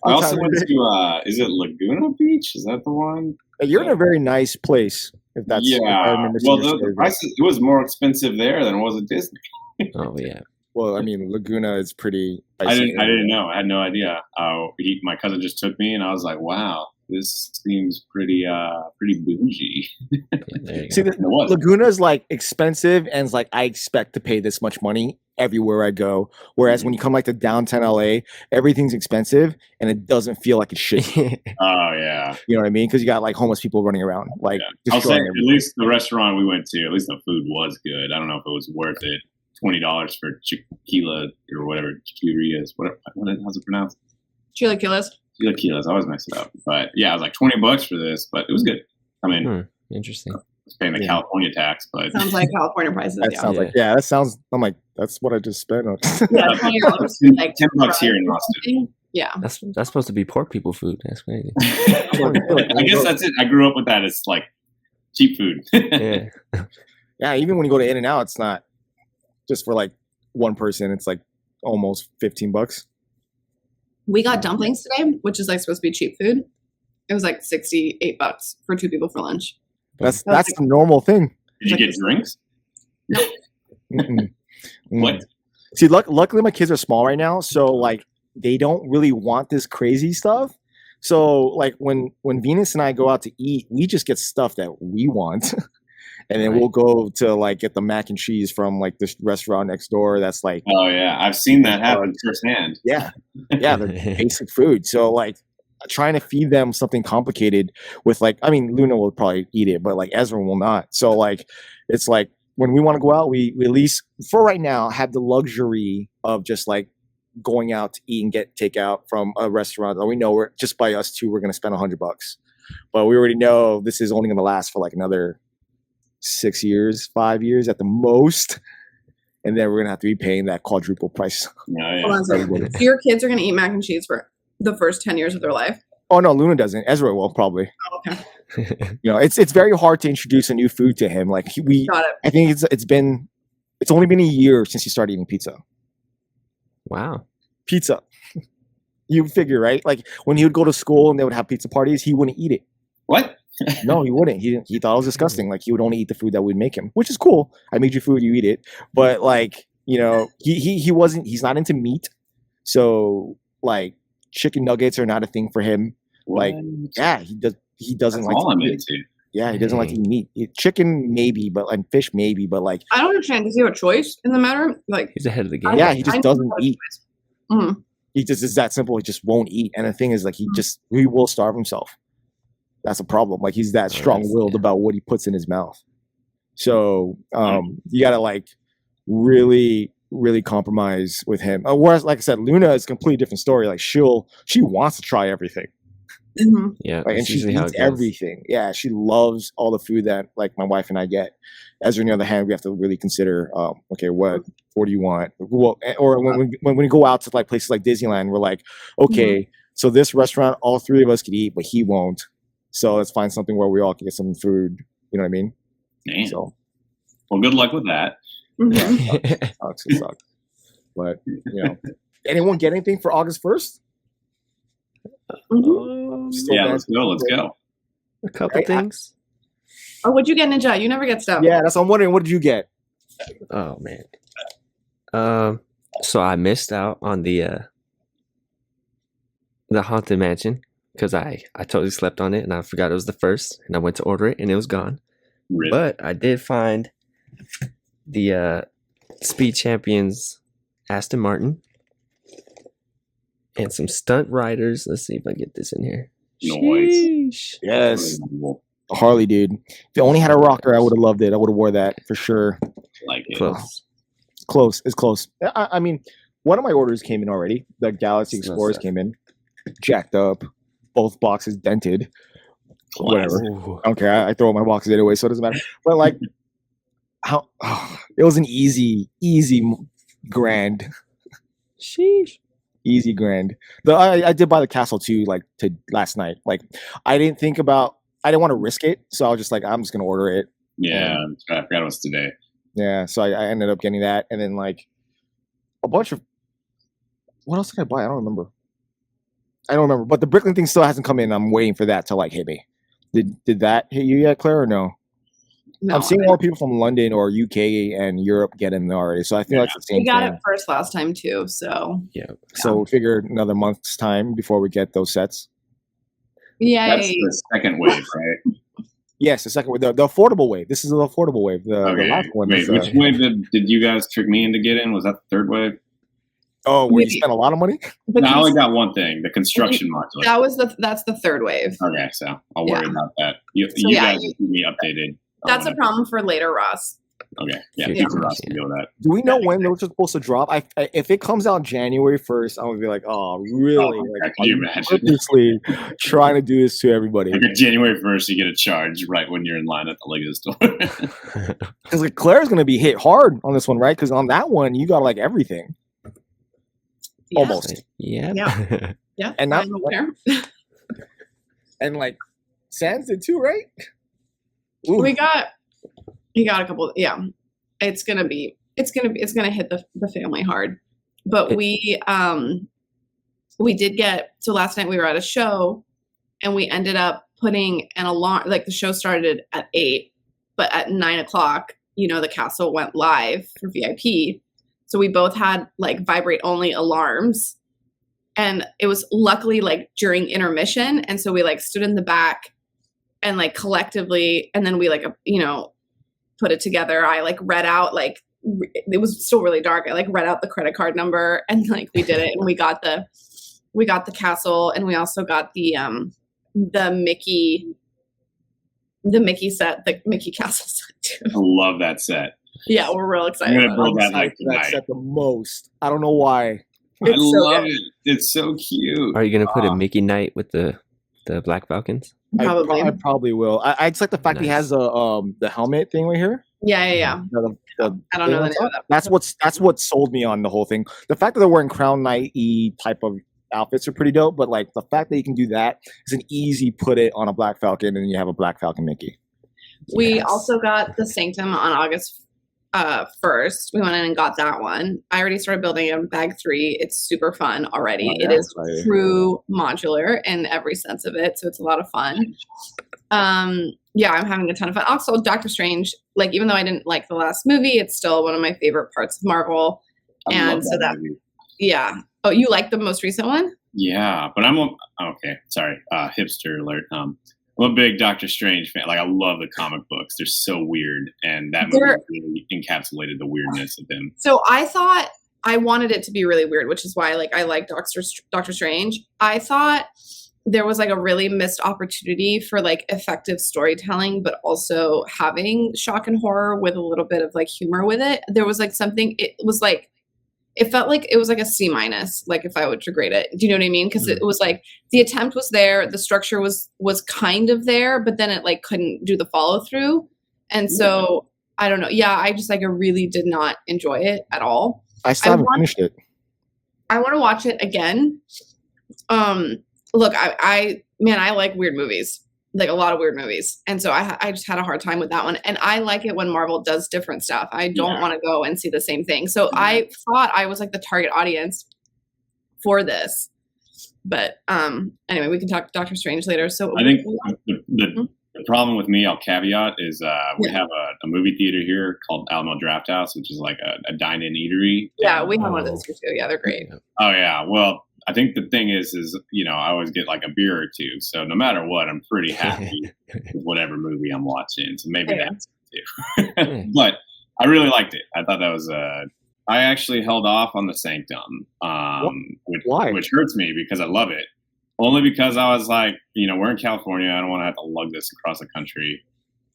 I also went to, is it Laguna Beach? Is that the one? You're in a very nice place. If that's if I Yeah. remember Well, seeing your the story right. prices, it was more expensive there than it was at Disney. Oh yeah. Well, I mean, Laguna is pretty. I didn't know. I had no idea. My cousin just took me, and I was like, "Wow, this seems pretty bougie." Yeah, there you See, go. It was. Laguna is like expensive, and it's like I expect to pay this much money everywhere I go. Whereas when you come like to downtown LA, everything's expensive, and it doesn't feel like it should. Oh yeah. You know what I mean? Because you got like homeless people running around, like I'll say destroying at everything. least the restaurant we went to, at least the food was good. I don't know if it was worth it. $20 for tequila or whatever, chiquiritas, how's it pronounced? Chilaquiles. Chilaquilas. I always mess it up. But yeah, I was like $20 for this, but it was good. I mean, Interesting. I was paying the Yeah. California tax, but Sounds like California prices. That Yeah. sounds like that sounds. I'm like that's what I just spent on. Yeah, $20 like $10 here in Austin. Yeah. That's supposed to be poor people food. That's crazy. I guess that's it. I grew up with that. It's like cheap food. Yeah. Yeah, even when you go to In-N-Out, it's not just for like one person. It's like almost $15. We got dumplings today, which is like supposed to be cheap food. It was like $68 for 2 people for lunch. That's the normal thing. Did you get drinks? Mm-mm. What? See, luckily my kids are small right now, so like they don't really want this crazy stuff. So like when Venus and I go out to eat, we just get stuff that we want. And then we'll go to like get the mac and cheese from like this restaurant next door. That's like, Oh yeah, I've seen that happen firsthand. yeah, the basic food. So like trying to feed them something complicated with like, I mean, Luna will probably eat it, but like Ezra will not. So like, it's like when we want to go out, we at least for right now have the luxury of just like going out to eat and get takeout from a restaurant that we know we're just by us two, we're going to spend $100, but we already know this is only going to last for like another 6 years, 5 years at the most, and then we're gonna have to be paying that quadruple price. Yeah, Hold on a second. So your kids are going to eat mac and cheese for the first 10 years of their life? Oh no, Luna doesn't. Ezra will probably. Oh, okay. You know, it's very hard to introduce a new food to him. Like Got it. I think it's only been a year since he started eating pizza. Wow. Pizza. You figure, right? Like when he would go to school and they would have pizza parties, he wouldn't eat it. What? No, he wouldn't. He thought it was disgusting. Like he would only eat the food that we'd make him, which is cool. I made you food, you eat it. But like, you know, he's not into meat. So like chicken nuggets are not a thing for him. Like, yeah, he doesn't That's like all I'm to eat it. into. Yeah, he doesn't like to eat meat. Chicken maybe, and fish maybe, but like I don't understand. Does he have a choice in the matter? Like, He's ahead of the game. yeah, he just I doesn't know eat. Mhm. He just is that simple. He just won't eat. And the thing is, like, he will starve himself. That's a problem. Like, he's that strong-willed about what he puts in his mouth. So you gotta like really, really compromise with him. Whereas, like I said, Luna is a completely different story. Like, she wants to try everything. Mhm. Yeah. Like, and that's she usually how eats it goes. everything. Yeah, she loves all the food that like my wife and I get. Ezra, on the other hand, we have to really consider, okay, what do you want? Well, or when we go out to like places like Disneyland, we're like, okay, So this restaurant, all three of us could eat, but he won't. So let's find something where we all can get some food. You know what I mean? Damn. So, Well, good luck with that. Mhm. sucks. But anyone get anything for August 1st? Yeah, let's go. A couple things. Oh, what'd you get, Ninja? You never get stuff. Yeah, that's what I'm wondering. What did you get? Oh man. So I missed out on the Haunted Mansion because I totally slept on it and I forgot it was the first and I went to order it and it was gone. Really? But I did find the Speed Champions Aston Martin and some stunt riders. Let's see if I get this in here. Nice. Sheesh. Yes, Harley, dude. If it only had a rocker, I would have loved it. I would have wore that for sure. Like it. Close. Close. It's close. I mean, one of my orders came in already. The Galaxy Smells Explorers that. came in, jacked up, both boxes dented. Whatever. Ooh. I don't care. I throw my boxes anyway, so it doesn't matter. But like, it was an easy grand. Sheesh. Easy grand. I did buy the castle too, like last night. Like I didn't want to risk it, so I was just like, I'm just gonna order it. Yeah, I forgot it was today. Yeah, so I ended up getting that, and then like a bunch of what else did I buy? I don't remember. But the Bricklink thing still hasn't come in. I'm waiting for that to like hit me. Did that hit you yet, Claire, or no? No, I'm seeing more people from London or UK and Europe get in already, so I feel like it's the same we got thing. it first last time too, so Yeah. So we figured another month's time before we get those sets. yay. That's the second wave, right? Yes, the second wave, the affordable wave. This is the affordable wave. The Okay. last one. Wait, is, which wave did you guys trick me into getting? Was that the third wave? where you Maybe. spent a lot of money? But No, I only got one thing: the construction module. that's the third wave. Okay, so I'll worry Yeah. about that. You yeah, guys keep me updated. That's a problem for later, Ross. Okay, yeah, Yeah. keep Ross to deal with that. Do we know when those are supposed to drop? If it comes out January 1st, I'm gonna be like, oh, really? Oh, Like, can you are imagine? purposely trying to do this to everybody? Like January 1st, you get a charge right when you're in line at the Lego store. Because like Claire's gonna be hit hard on this one, right? Because on that one, you got like everything. Yeah. Almost. Yeah. Yeah. And not- I'm aware. And like Sans did too, right? Ooh. We got a couple. Yeah, it's gonna hit the family hard. But we did get, so last night we were at a show and we ended up putting an alarm. Like the show started at 8, but at 9:00, the castle went live for VIP. So we both had like vibrate only alarms, and it was luckily like during intermission, and so we like stood in the back and like collectively, and then we like put it together. I like read out, like it was still really dark. I like read out the credit card number and like we did it, and we got the castle, and we also got the Mickey set, the Mickey castle set too. I love that set. Yeah, we're real excited. I'm gonna about build it. that like That tonight. set the most. I don't know why. I It's so love good. it. It's so cute. Are you gonna put a Mickey Knight with the Black Falcons? Probably. I probably will. I just like the fact he has the helmet thing right here. Yeah. I don't know the name of that. That's what sold me on the whole thing. The fact that they're wearing Crown Knight-y type of outfits are pretty dope, but like the fact that you can do that is an easy put it on a Black Falcon and you have a Black Falcon Mickey. We Yes. also got the Sanctum on August 1st. We went in and got that one. I already started building in bag 3. It's super fun already. Oh, yeah, it is excited. true modular in every sense of it, so it's a lot of fun. Yeah, I'm having a ton of fun. Also, Doctor Strange, like even though I didn't like the last movie, it's still one of my favorite parts of Marvel. I And love so that, movie. yeah. Oh, you like the most recent one? Yeah, but okay. Sorry, hipster alert. I'm a big Doctor Strange fan. Like I love the comic books. They're so weird, and that movie really encapsulated the weirdness of them. So I thought I wanted it to be really weird, which is why like I like Doctor Strange. I thought there was like a really missed opportunity for like effective storytelling, but also having shock and horror with a little bit of like humor with it. There was like something. It felt like it was like a C-, like if I would to grade it. Do you know what I mean? Because it was like the attempt was there, the structure was kind of there, but then it like couldn't do the follow through. And so I don't know. Yeah, I just like I really did not enjoy it at all. I still haven't finished it. I want to watch it again. look, I like weird movies, like a lot of weird movies. And so I just had a hard time with that one. And I like it when Marvel does different stuff. I don't want to go and see the same thing. So I thought I was like the target audience for this. But anyway, we can talk Doctor Strange later. So I think the problem with me, I'll caveat, is we have a movie theater here called Alamo Draft House, which is like a dine-in eatery. Yeah, we have one of those here too. Yeah, they're great. Oh yeah, well, I think the thing is I always get like a beer or two. So no matter what, I'm pretty happy with whatever movie I'm watching. So maybe that's it too. But I really liked it. I thought that was I actually held off on the Sanctum, which hurts me because I love it. Only because I was like, we're in California. I don't want to have to lug this across the country.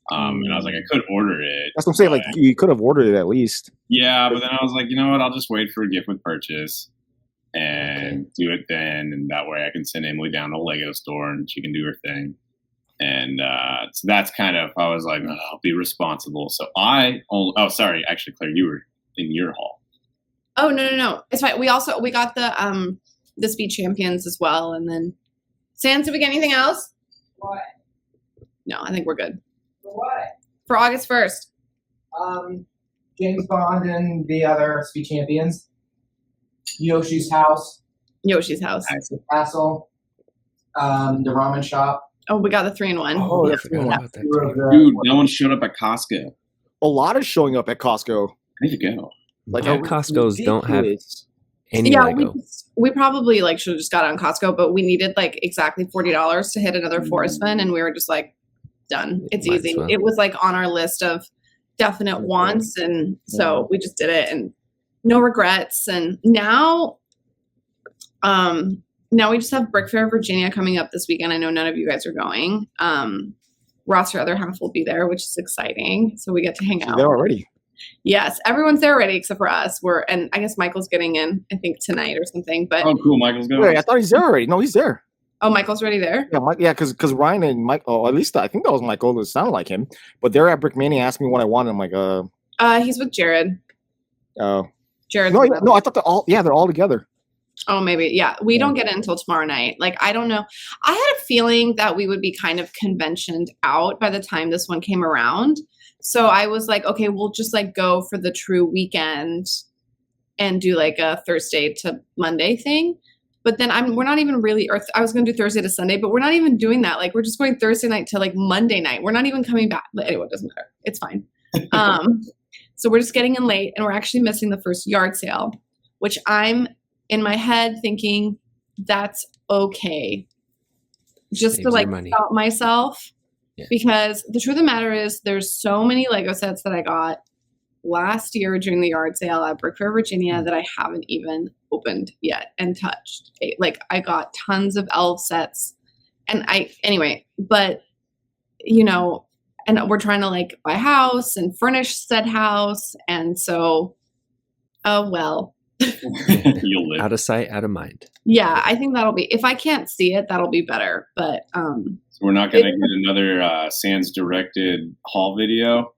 And I was like, I could order it. That's what I'm saying. Like, you could have ordered it at least. Yeah, but then I was like, you know what? I'll just wait for a gift with purchase and do it then. And that way I can send Emily down to the Lego store and she can do her thing. And so that's kind of, I was like, I'll be responsible. So sorry. Actually, Claire, you were in your hall. Oh, no. It's fine. We got the Speed Champions as well. And then, Sans, did we get anything else? What? No, I think we're good. For what? For August 1st. James Bond and the other Speed Champions. Yoshi's house. The Castle. The ramen shop. Oh, we got the 3-in-1. Oh, I forgot about that. Dude, no one showed up at Costco. A lot is showing up at Costco. I need to go. Like, Yeah, Costco's don't have any Yeah, Lego. we probably should have just got on Costco, but we needed exactly $40 to hit another forest fin, and we were just done. It's Might as easy. well. It was on our list of definite wants, and so we just did it, and no regrets. And now we just have Brick Fair Virginia coming up this weekend. I know none of you guys are going. Ross, your other half, will be there, which is exciting. So we get to hang out. They're already. Yes, everyone's there already except for us. And I guess Michael's getting in, I think, tonight or something. But Oh, cool. Michael's going. Wait, I thought he's there already. No, he's there. oh, Michael's already there. Yeah, because Ryan and Mike. Oh, at least I think that was Michael. It sounded like him. But they're at Brickmania. Asked me what I wanted. I'm like, He's with Jared. oh, Jared. no, I thought they're all. Yeah, they're all together. Oh, maybe. Yeah, we don't get it until tomorrow night. I don't know. I had a feeling that we would be kind of conventioned out by the time this one came around. So I was like, okay, we'll just go for the true weekend and do a Thursday to Monday thing. But then we're not even really, or I was going to do Thursday to Sunday, but we're not even doing that. We're just going Thursday night to Monday night. We're not even coming back. But anyway, it doesn't matter. It's fine. So we're just getting in late, and we're actually missing the first yard sale, which I'm in my head thinking that's okay. Just Saves to your money. stop myself. Yeah. Because the truth of the matter is there's so many Lego sets that I got last year during the yard sale at Brick Fair, Virginia that I haven't even opened yet and touched. I got tons of elf sets and but and we're trying to buy a house and furnish said house. And so, oh, well, You'll live. Out of sight, out of mind. yeah, I think that'll be, if I can't see it, that'll be better. But, So we're not going to get another Sans directed haul video.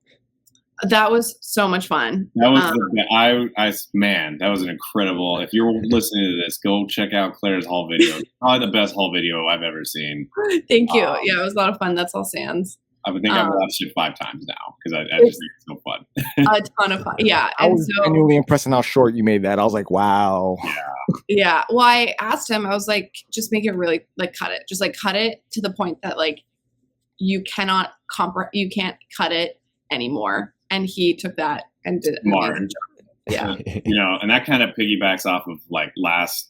that was so much fun. That was man, that was an incredible. If you're listening to this, go check out Claire's haul video. Probably the best haul video I've ever seen. Thank you. Yeah, it was a lot of fun. That's all Sans. I think I've watched it 5 times now because I just think it's so fun. A ton of fun. Yeah. I And was so, genuinely impressed in how short you made that. I was like, wow. yeah. Well, I asked him, I was like, just make it really, cut it. Just cut it to the point that you cannot you can't cut it anymore. And he took that and did an amazing job. Yeah. And that kind of piggybacks off of last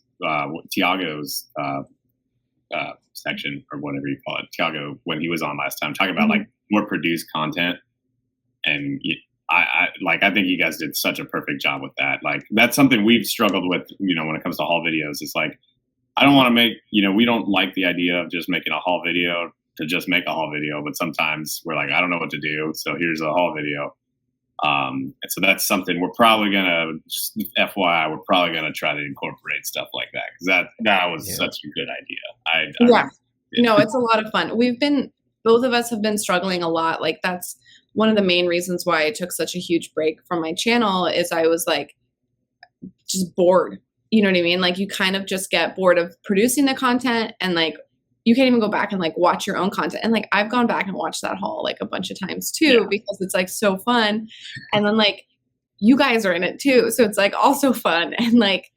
Tiago's section or whatever you call it. Tiago, when he was on last time, talking about more produced content. And I think you guys did such a perfect job with that. That's something we've struggled with, when it comes to haul videos. It's I don't want to make, we don't like the idea of just making a haul video to just make a haul video, but sometimes we're I don't know what to do. So here's a haul video. And so that's something we're probably going to, just FYI, we're probably going to try to incorporate stuff like that. Cause that was such a good idea. No, it's a lot of fun. Both of us have been struggling a lot. That's one of the main reasons why I took such a huge break from my channel is I was just bored. you know what I mean? Like you kind of just get bored of producing the content, and like you can't even go back and like watch your own content. And like I've gone back and watched that haul like a bunch of times too, because it's like so fun. And then like you guys are in it too, so it's like also fun. And like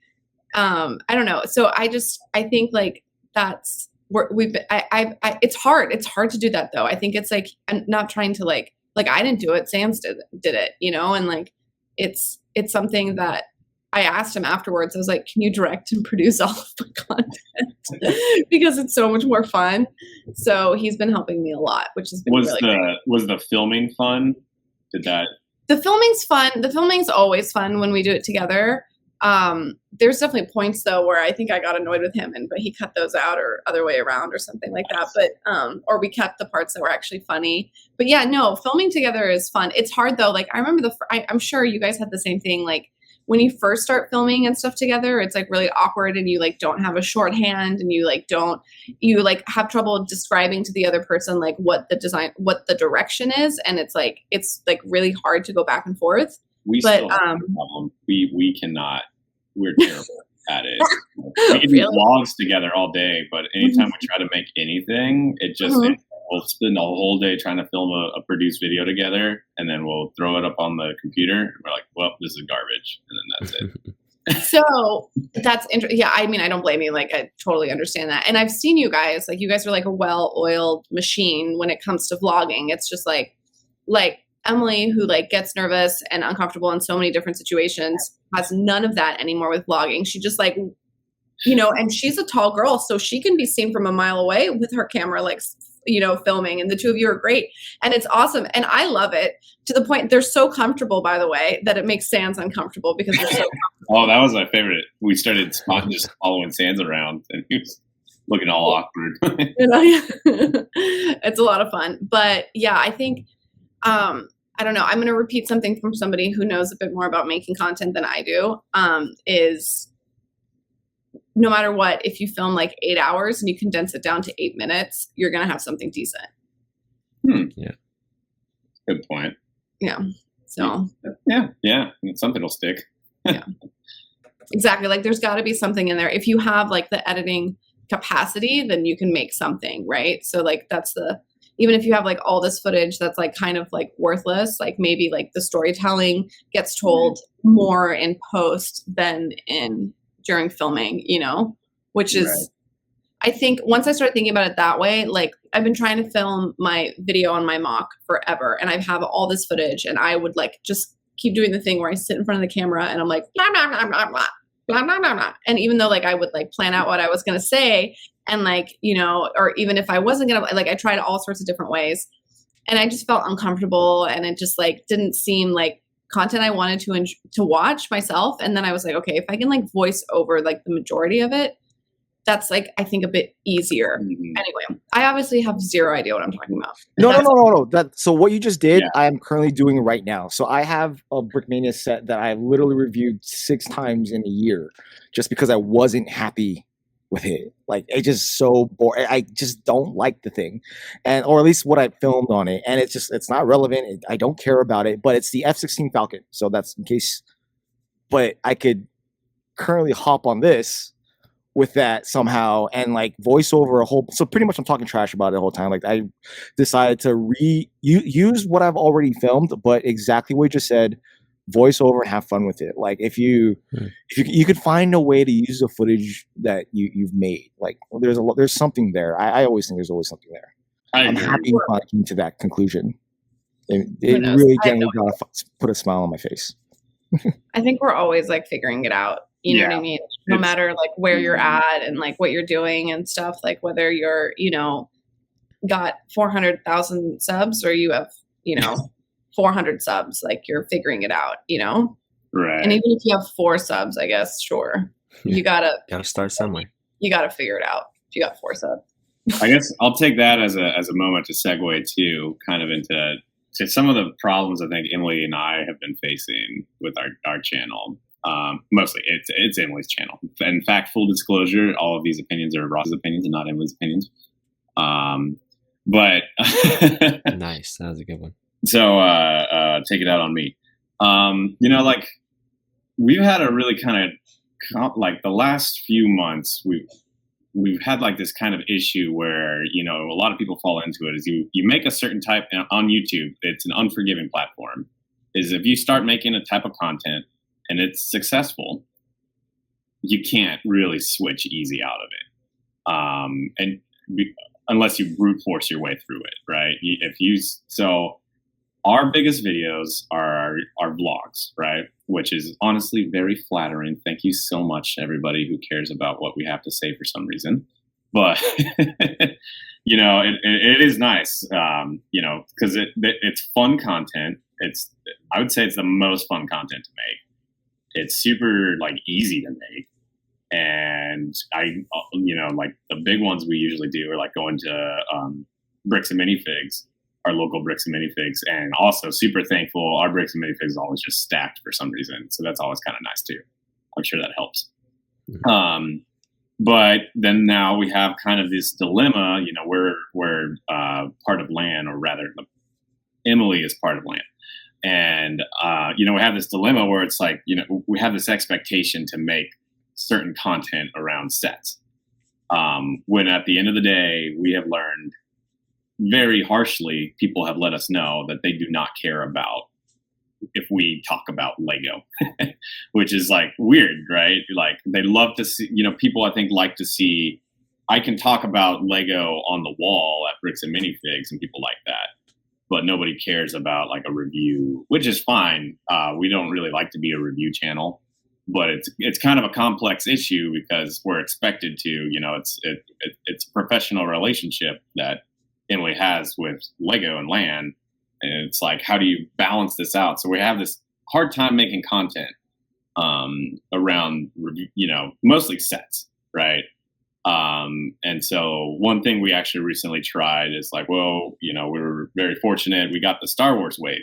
I don't know. So I think like that's where we've been. It's hard to do that though. I think it's like, I'm not trying to like I didn't do it, Sam's did it, you know. And like it's something that I asked him afterwards. I was like, can you direct and produce all of the content? Because it's so much more fun. So he's been helping me a lot, which has been really great. Was the filming fun? The filming's fun. The filming's always fun when we do it together. There's definitely points though where I think I got annoyed with him, but he cut those out, or other way around or something like that. But or we kept the parts that were actually funny. But yeah, no, filming together is fun. It's hard though. Like I remember I'm sure you guys had the same thing. Like when you first start filming and stuff together, it's like really awkward, and you like don't have a shorthand, and you like have trouble describing to the other person like what the direction is, and it's like really hard to go back and forth. We still have a problem. We cannot. We're terrible at it. We can do vlogs together all day, but anytime we try to make anything, it just we'll spend the whole day trying to film a produced video together, and then we'll throw it up on the computer. And we're like, well, this is garbage, and then that's it. So that's interesting. Yeah, I mean, I don't blame you. Like, I totally understand that. And I've seen you guys. Like, you guys are like a well-oiled machine when it comes to vlogging. It's just like Emily, who like gets nervous and uncomfortable in so many different situations, has none of that anymore with vlogging. She just like, you know, and she's a tall girl, so she can be seen from a mile away with her camera, like, you know, filming, and the two of you are great, and it's awesome, and I love it to the point they're so comfortable, by the way, that it makes Sans uncomfortable because they're so comfortable. Oh, that was my favorite. We started just following Sans around, and he was looking all awkward. You know, yeah. It's a lot of fun, but yeah, I think I don't know. I'm going to repeat something from somebody who knows a bit more about making content than I do. Is no matter what, if you film like 8 hours and you condense it down to 8 minutes, you're going to have something decent. Yeah. Good point. Yeah. So. Yeah. Something will stick. Yeah. Exactly. Like there's got to be something in there. If you have like the editing capacity, then you can make something, right? So like even if you have like all this footage that's like kind of like worthless, like maybe like the storytelling gets told more in post than during filming, you know, which is, right. I think once I started thinking about it that way, like I've been trying to film my video on my mock forever, and I have all this footage, and I would like just keep doing the thing where I sit in front of the camera and I'm like, blah, blah, blah, blah, blah, blah, blah, blah, blah. And even though like I would like plan out what I was going to say, and like, you know, or even if I wasn't going to, like I tried all sorts of different ways, and I just felt uncomfortable, and it just like didn't seem like content I wanted to watch myself. And then I was like, okay, if I can like voice over like the majority of it, that's like, I think a bit easier. Anyway, I obviously have zero idea what I'm talking about. No. So what you just did, I am currently doing right now. So I have a Brickmania set that I literally reviewed 6 times in a year just because I wasn't happy with it. Like, it's just so boring. I just don't like the thing, or at least what I filmed on it. And it's not relevant. I don't care about it, but it's the F-16 Falcon. So that's in case, but I could currently hop on this with that somehow and like voice over so pretty much I'm talking trash about it the whole time. Like I decided to use what I've already filmed, but exactly what you just said, voice over and have fun with it. Like if you could find a way to use the footage that you've made, like there's something there. I always think there's always something there. I'm happy coming to that conclusion. It really genuinely put a smile on my face. I think we're always like figuring it out. You know what I mean? No matter like where you're at and like what you're doing and stuff, like whether you're, you know, got 400,000 subs or you have, you know, 400 subs, like you're figuring it out, you know? Right. And even if you have 4 subs, I guess, sure. You gotta start somewhere. You gotta figure it out if you got 4 subs. I guess I'll take that as a moment to segue to kind of into some of the problems I think Emily and I have been facing with our channel. Mostly it's Emily's channel. In fact, full disclosure, all of these opinions are Ross's opinions and not Emily's opinions. But nice. That was a good one. So take it out on me. You know, like we've had a really kind of like the last few months, we've had like this kind of issue where, you know, a lot of people fall into it is you make a certain type on YouTube. It's an unforgiving platform. Is if you start making a type of content and it's successful, you can't really switch easy out of it. Unless you brute force your way through it, right? So our biggest videos are our vlogs, right? Which is honestly very flattering. Thank you so much, everybody who cares about what we have to say for some reason. But you know, it is nice, you know, because it's fun content. I would say it's the most fun content to make. It's super like easy to make. And you know, like the big ones we usually do are like going to Brikx and Minifigs, our local Brikx and Minifigs, and also super thankful our Brikx and Minifigs is always just stacked for some reason, so that's always kind of nice too. I'm sure that helps. But then now we have kind of this dilemma. You know, we're part of LAN, or rather, Emily is part of LAN, and you know, we have this dilemma where it's like, you know, we have this expectation to make certain content around sets. When at the end of the day, we have learned very harshly, people have let us know that they do not care about if we talk about Lego, which is like weird, right? Like they love to see, you know, people I think like to see, I can talk about Lego on the wall at Brikx and Minifigs and people like that, but nobody cares about like a review, which is fine. We don't really like to be a review channel. But it's kind of a complex issue because we're expected to, you know, it's a professional relationship that Emily has with Lego and LAN, and it's like, how do you balance this out? So we have this hard time making content around, you know, mostly sets, right? And so one thing we actually recently tried is like, well, you know, we were very fortunate. We got the Star Wars wave.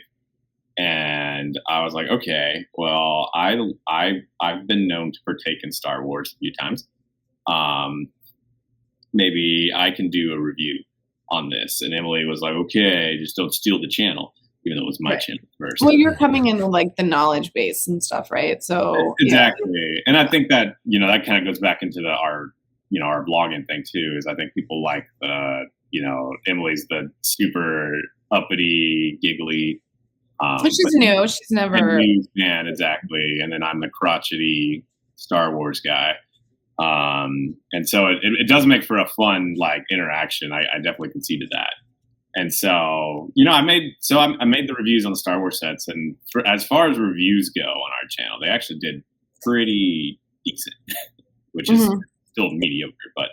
And I was like, okay, well, I've been known to partake in Star Wars a few times. Maybe I can do a review on this. And Emily was like, okay, just don't steal the channel, even though it was my channel first. Well, you're coming into like the knowledge base and stuff, right? So exactly. Yeah. And I think that, you know, that kind of goes back into our blogging thing too, is I think people like you know, Emily's the super uppity, giggly, which is new. She's never. Man, exactly. And then I'm the crotchety Star Wars guy. And so it does make for a fun like interaction. I definitely conceded that. And so, you know, I made the reviews on the Star Wars sets, and as far as reviews go on our channel, they actually did pretty decent, which is still mediocre, but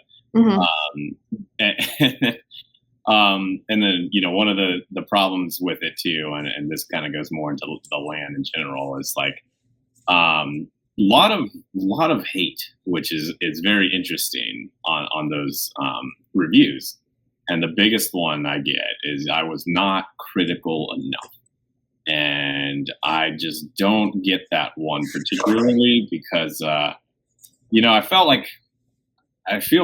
and then, you know, one of the problems with it too, and this kind of goes more into the LAN in general, is like lot of hate, which is very interesting on those reviews. And the biggest one I get is I was not critical enough. And I just don't get that one particularly because, you know, I feel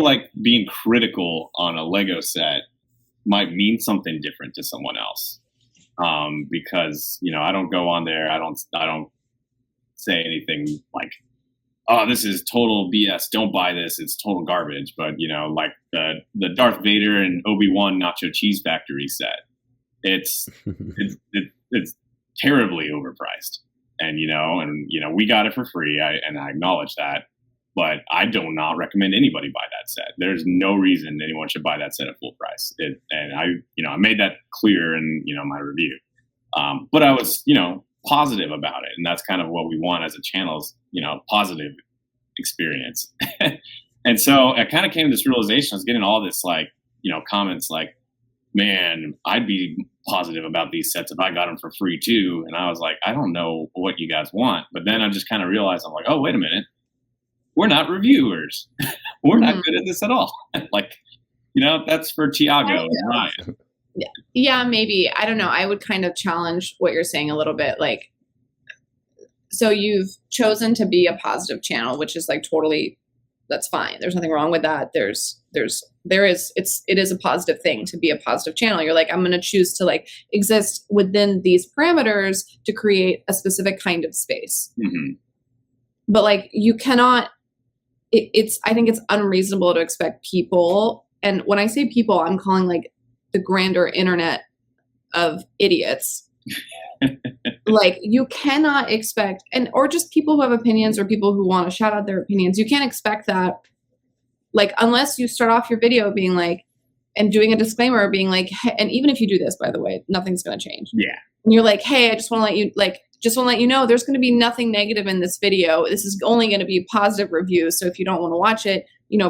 like being critical on a Lego set might mean something different to someone else. Because, you know, I don't go on there. I don't say anything like, oh, this is total BS. Don't buy this. It's total garbage. But, you know, like the Darth Vader and Obi-Wan Nacho Cheese Factory set, it's terribly overpriced. And, you know, we got it for free. I acknowledge that. But I do not recommend anybody buy that set. There's no reason anyone should buy that set at full price. And I made that clear in, you know, my review. But I was, you know, positive about it. And that's kind of what we want as a channel is, you know, positive experience. And so I kind of came to this realization. I was getting all this, like, you know, comments like, man, I'd be positive about these sets if I got them for free too. And I was like, I don't know what you guys want. But then I just kind of realized, I'm like, oh, wait a minute. We're not reviewers. We're not good at this at all. Like, you know, that's for Tiago and Ryan. Yeah, maybe. I don't know. I would kind of challenge what you're saying a little bit. Like, so you've chosen to be a positive channel, which is like totally, that's fine. There's nothing wrong with that. It is a positive thing to be a positive channel. You're like, I'm going to choose to like exist within these parameters to create a specific kind of space. but like you cannot, I think it's unreasonable to expect people, and when I say people, I'm calling like the grander internet of idiots. Like you cannot expect, or just people who have opinions or people who want to shout out their opinions, you can't expect that, like, unless you start off your video being like, and doing a disclaimer being like, hey, and even if you do this, by the way, nothing's going to change. Yeah. And you're like, hey, I just want to let you know there's going to be nothing negative in this video. This is only going to be positive reviews. So if you don't want to watch it,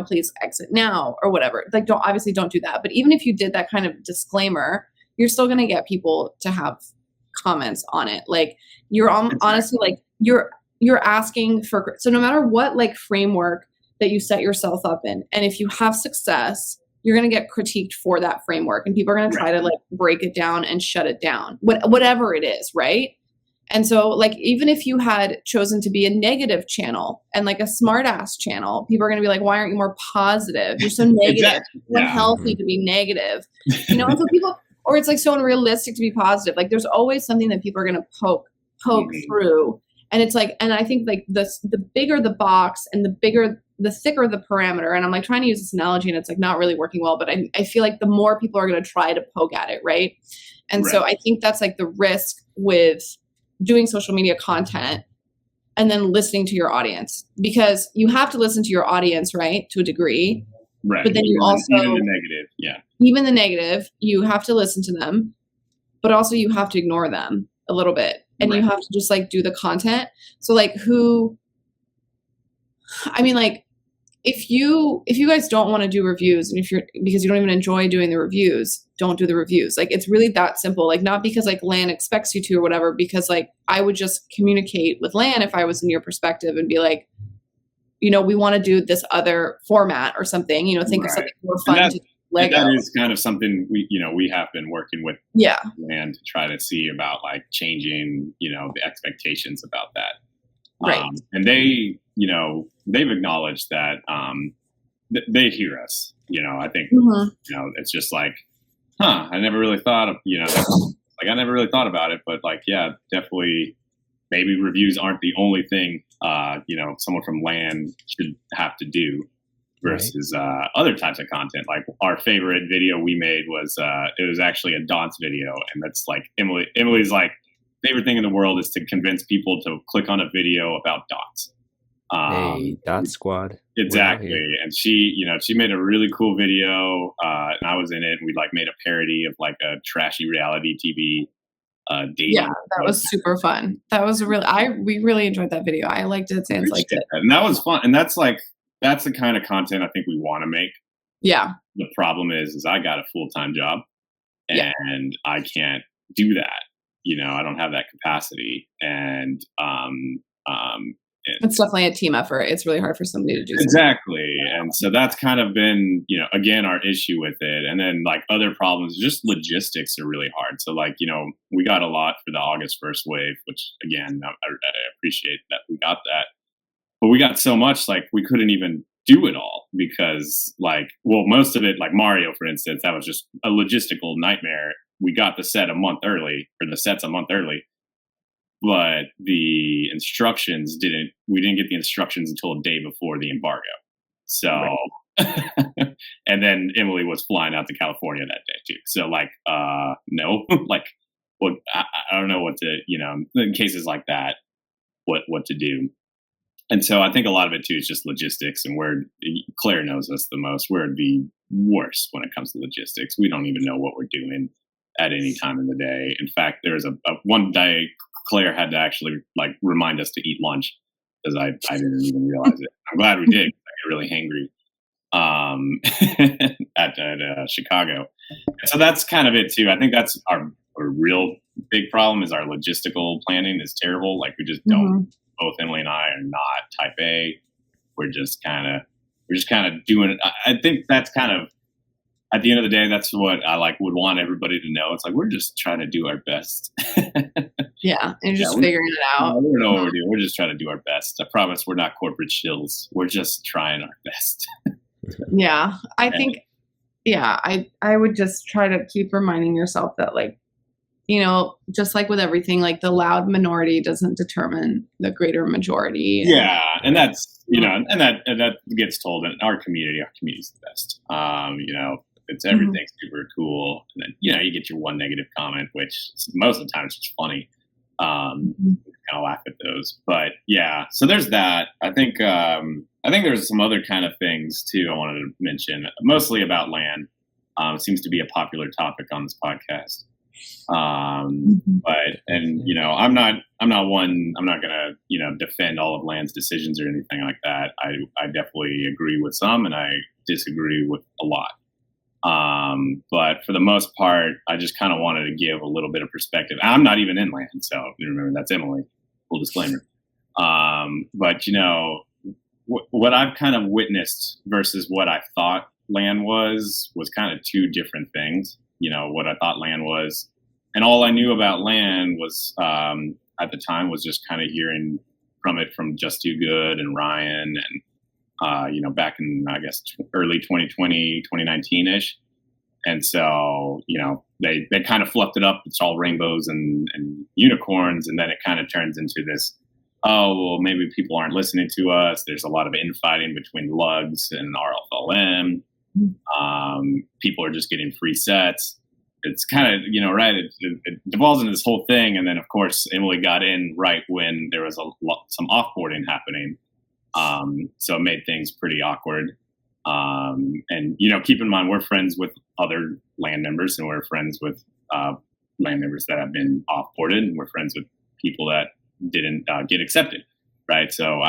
please exit now or whatever. Like, don't do that. But even if you did that kind of disclaimer, you're still going to get people to have comments on it. Like you're honestly like you're asking for, so no matter what like framework that you set yourself up in, and if you have success, you're going to get critiqued for that framework, and people are going to try to like break it down and shut it down, whatever it is, right? And so like even if you had chosen to be a negative channel and like a smart ass channel, people are going to be like, why aren't you more positive? You're so negative. Exactly. It's unhealthy to be negative. And so people, or it's like so unrealistic to be positive. Like there's always something that people are going to poke through. And it's like, and I think like the bigger the box and the thicker the parameter, and I'm like trying to use this analogy and it's like not really working well, but I feel like the more people are going to try to poke at it. Right. And so I think that's like the risk with doing social media content and then listening to your audience, because you have to listen to your audience, right, to a degree. Right. But then you also, even the negative. Yeah. Even the negative, you have to listen to them, but also you have to ignore them a little bit. And you have to just like do the content. So like if you guys don't want to do reviews, and because you don't even enjoy doing the reviews, don't do the reviews. Like it's really that simple. Like not because like Lan expects you to or whatever, because like I would just communicate with Lan if I was in your perspective and be like, we want to do this other format or something, think of something more fun to do. Lego. That is kind of something we have been working with Land to try to see about like changing, the expectations about that. Right. And they, they've acknowledged that they hear us. I think, it's just like, I never really thought of, like I never really thought about it, but like, yeah, definitely maybe reviews aren't the only thing, someone from Land should have to do. Versus other types of content. Like our favorite video we made was it was actually a dance video, and that's like Emily's like favorite thing in the world is to convince people to click on a video about dots. Hey, Dot Squad. Exactly, and she made a really cool video, and I was in it. And we like made a parody of like a trashy reality TV dating. Yeah, that was super fun. That was we really enjoyed that video. I liked it. Sans liked it, and that was fun. And that's the kind of content I think we want to make. Yeah. The problem is I got a full-time job and I can't do that. I don't have that capacity. And it's definitely a team effort. It's really hard for somebody to do something. Exactly. And so that's kind of been, again, our issue with it. And then like other problems, just logistics are really hard. So like, we got a lot for the August 1st wave, which again, I appreciate that we got that. But we got so much, like, we couldn't even do it all because, like, well, most of it, like Mario, for instance, that was just a logistical nightmare. We got the sets a month early, but the instructions we didn't get the instructions until a day before the embargo. So, and then Emily was flying out to California that day too. So like, no, like, well, I don't know what to, in cases like that, what to do. And so I think a lot of it too is just logistics, and Claire knows us the most. We're the worst when it comes to logistics. We don't even know what we're doing at any time in the day. In fact, there's a one day Claire had to actually like remind us to eat lunch because I didn't even realize it. I'm glad we did. I get really hangry at Chicago. So that's kind of it too. I think that's our real big problem is our logistical planning is terrible. Like we just don't. Both Emily and I are not type A. We're just kind of doing it. I think that's kind of, at the end of the day, that's what I would want everybody to know. It's like, we're just trying to do our best. Yeah. And just figuring it out. We don't know what we're doing. We're just trying to do our best. I promise we're not corporate shills. We're just trying our best. Yeah. I think, I would just try to keep reminding yourself that like, you know, just like with everything, like the loud minority doesn't determine the greater majority. Yeah, and that's, you know, and that gets told in our community's the best. You know, it's everything's super cool, and then, you know, you get your one negative comment, which most of the time it's just funny. Kind of laugh at those, but yeah. So there's that. I think there's some other kind of things too I wanted to mention, mostly about land. It seems to be a popular topic on this podcast. But, and, you know, I'm not gonna, you know, defend all of land's decisions or anything like that. I definitely agree with some, and I disagree with a lot. But for the most part, I just kind of wanted to give a little bit of perspective. I'm not even in land, so remember, that's Emily. Full disclaimer. But, you know, what I've kind of witnessed versus what I thought land was kind of two different things. You know, what I thought land was, and all I knew about land was, at the time, was just kind of hearing from Just Too Good and Ryan and, you know, back in, I guess, early 2020, 2019-ish. And so, you know, they kind of fluffed it up. It's all rainbows and unicorns. And then it kind of turns into this, oh, well, maybe people aren't listening to us. There's a lot of infighting between lugs and RFLM. People are just getting free sets. It's kind of, you know, right. It devolves into this whole thing. And then, of course, Emily got in right when there was some offboarding happening. So it made things pretty awkward. And, you know, keep in mind, we're friends with other land members, and we're friends with land members that have been offboarded, and we're friends with people that didn't get accepted. Right. So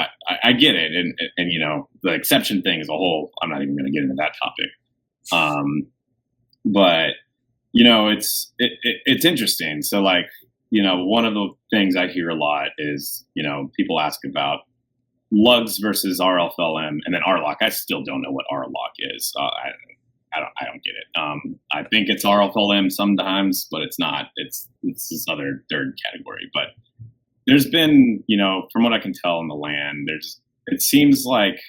I get it. And, you know, the exception thing as a whole, I'm not even going to get into that topic. But, you know, it's interesting. So, like, you know, one of the things I hear a lot is, you know, people ask about lugs versus RFLM, and then RLOC. I still don't know what RLOC is. I don't get it. I think it's RFLM sometimes, but it's not. It's this other third category. But there's been, you know, from what I can tell in the land, it seems like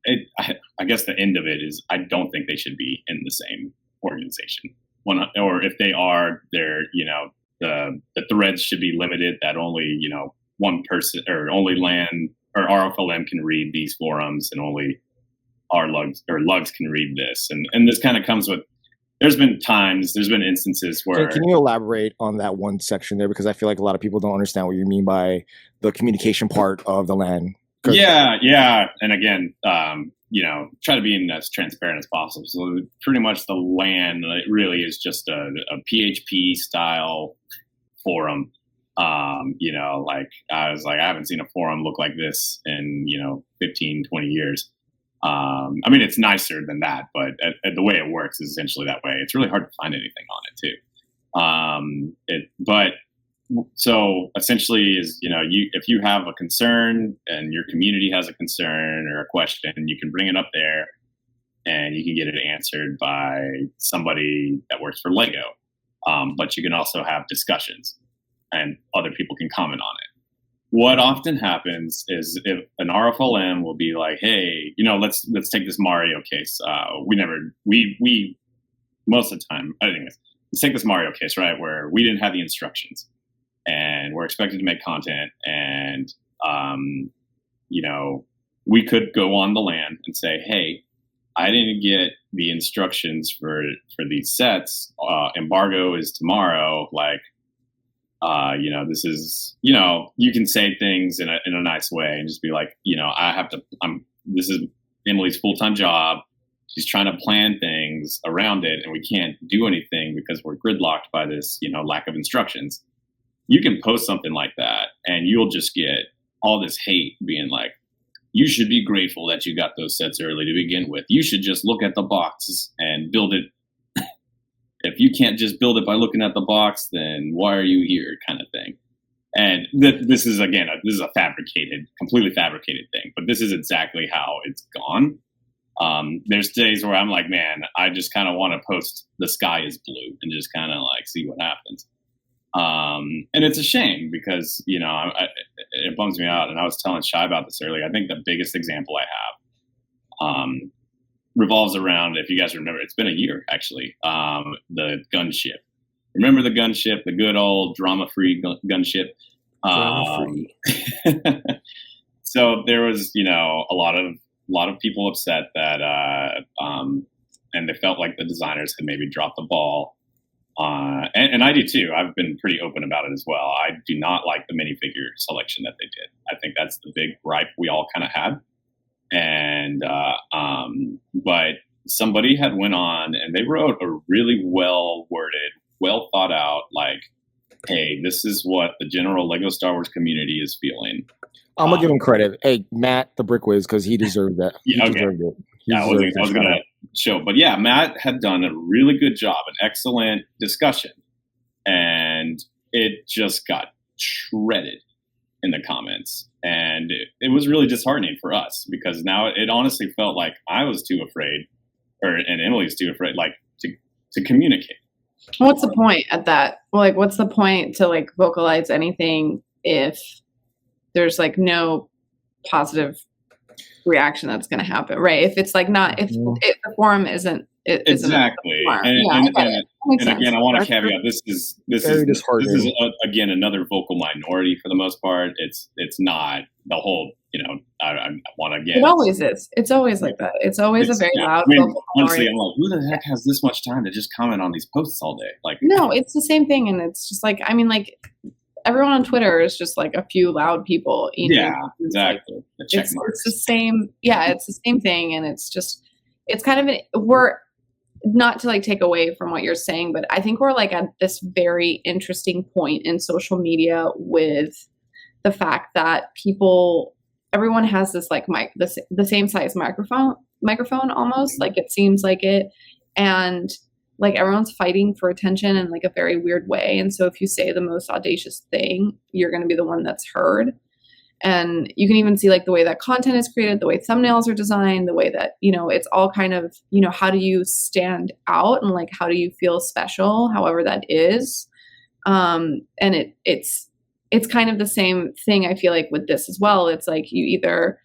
I guess the end of it is I don't think they should be in the same organization. Or if they are, they're, you know, the threads should be limited, that only, you know, one person or only land or RFLM can read these forums, and only our lugs can read this. And this kind of comes with, there's been instances where. Can you elaborate on that one section there? Because I feel like a lot of people don't understand what you mean by the communication part of the land. Yeah. And again, you know, try to be as transparent as possible. So pretty much the land, it really is just a PHP style forum. You know, like I was like, I haven't seen a forum look like this in, you know, 15, 20 years. I mean, it's nicer than that, but the way it works is essentially that way. It's really hard to find anything on it too. So essentially is, you know, if you have a concern and your community has a concern or a question, you can bring it up there and you can get it answered by somebody that works for Lego. But you can also have discussions and other people can comment on it. What often happens is if an RFLM will be like, hey, you know, let's take this Mario case. We most of the time, anyways, let's take this Mario case, right, where we didn't have the instructions and we're expected to make content, and you know, we could go on the land and say, hey, I didn't get the instructions for these sets. Embargo is tomorrow. Like, you know, this is, you know, you can say things in a nice way and just be like, you know, this is Emily's full-time job. She's trying to plan things around it, and we can't do anything because we're gridlocked by this, you know, lack of instructions. You can post something like that and you'll just get all this hate being like, you should be grateful that you got those sets early to begin with. You should just look at the box and build it. If you can't just build it by looking at the box, then why are you here, kind of thing. And this is, again, this is a completely fabricated thing, but this is exactly how it's gone. There's days where I'm like, man, I just kind of want to post the sky is blue and just kind of like see what happens. And it's a shame because, you know, it bums me out. And I was telling Shy about this earlier. I think the biggest example I have revolves around, if you guys remember, it's been a year actually, the gunship. remember the gunship, the good old drama-free gunship. Drama-free. So there was, a lot of people upset that, and they felt like the designers had maybe dropped the ball. And I do too. I've been pretty open about it as well. I do not like the minifigure selection that they did. I think that's the big gripe we all kind of had. And but somebody had went on and they wrote a really well worded, well thought out, like, hey, this is what the general Lego Star Wars community is feeling. I'm gonna give him credit. Hey, Matt, the Brick Whiz, because he deserved that. Yeah, okay. Deserved it. I was gonna show, but yeah, Matt had done a really good job, an excellent discussion, and it just got shredded in the comments, and it was really disheartening for us because now it honestly felt like I was too afraid, and Emily's too afraid, like to communicate. What's the point at that? Like, what's the point to like vocalize anything if there's like no positive reaction that's going to happen, right? If it's like not, if the forum isn't exactly. And again, I want to caveat this is again another vocal minority for the most part. It's not the whole. I want to again. It always is. It's always like that. It's always a very loud. Vocal honestly, I'm like, who the heck has this much time to just comment on these posts all day? Like, no, it's the same thing, and it's just like, I mean, like, everyone on Twitter is just like a few loud people. Yeah, exactly. Like, it's the same. Yeah, it's the same thing, and it's kind of we're not to like take away from what you're saying, but I think we're like at this very interesting point in social media with the fact that everyone has this like the same size microphone almost, like it seems like it, and like everyone's fighting for attention in like a very weird way. And so if you say the most audacious thing, you're going to be the one that's heard. And you can even see like the way that content is created, the way thumbnails are designed, the way that, it's all kind of, how do you stand out and like, how do you feel special, however that is. And it's kind of the same thing. I feel like with this as well, it's like you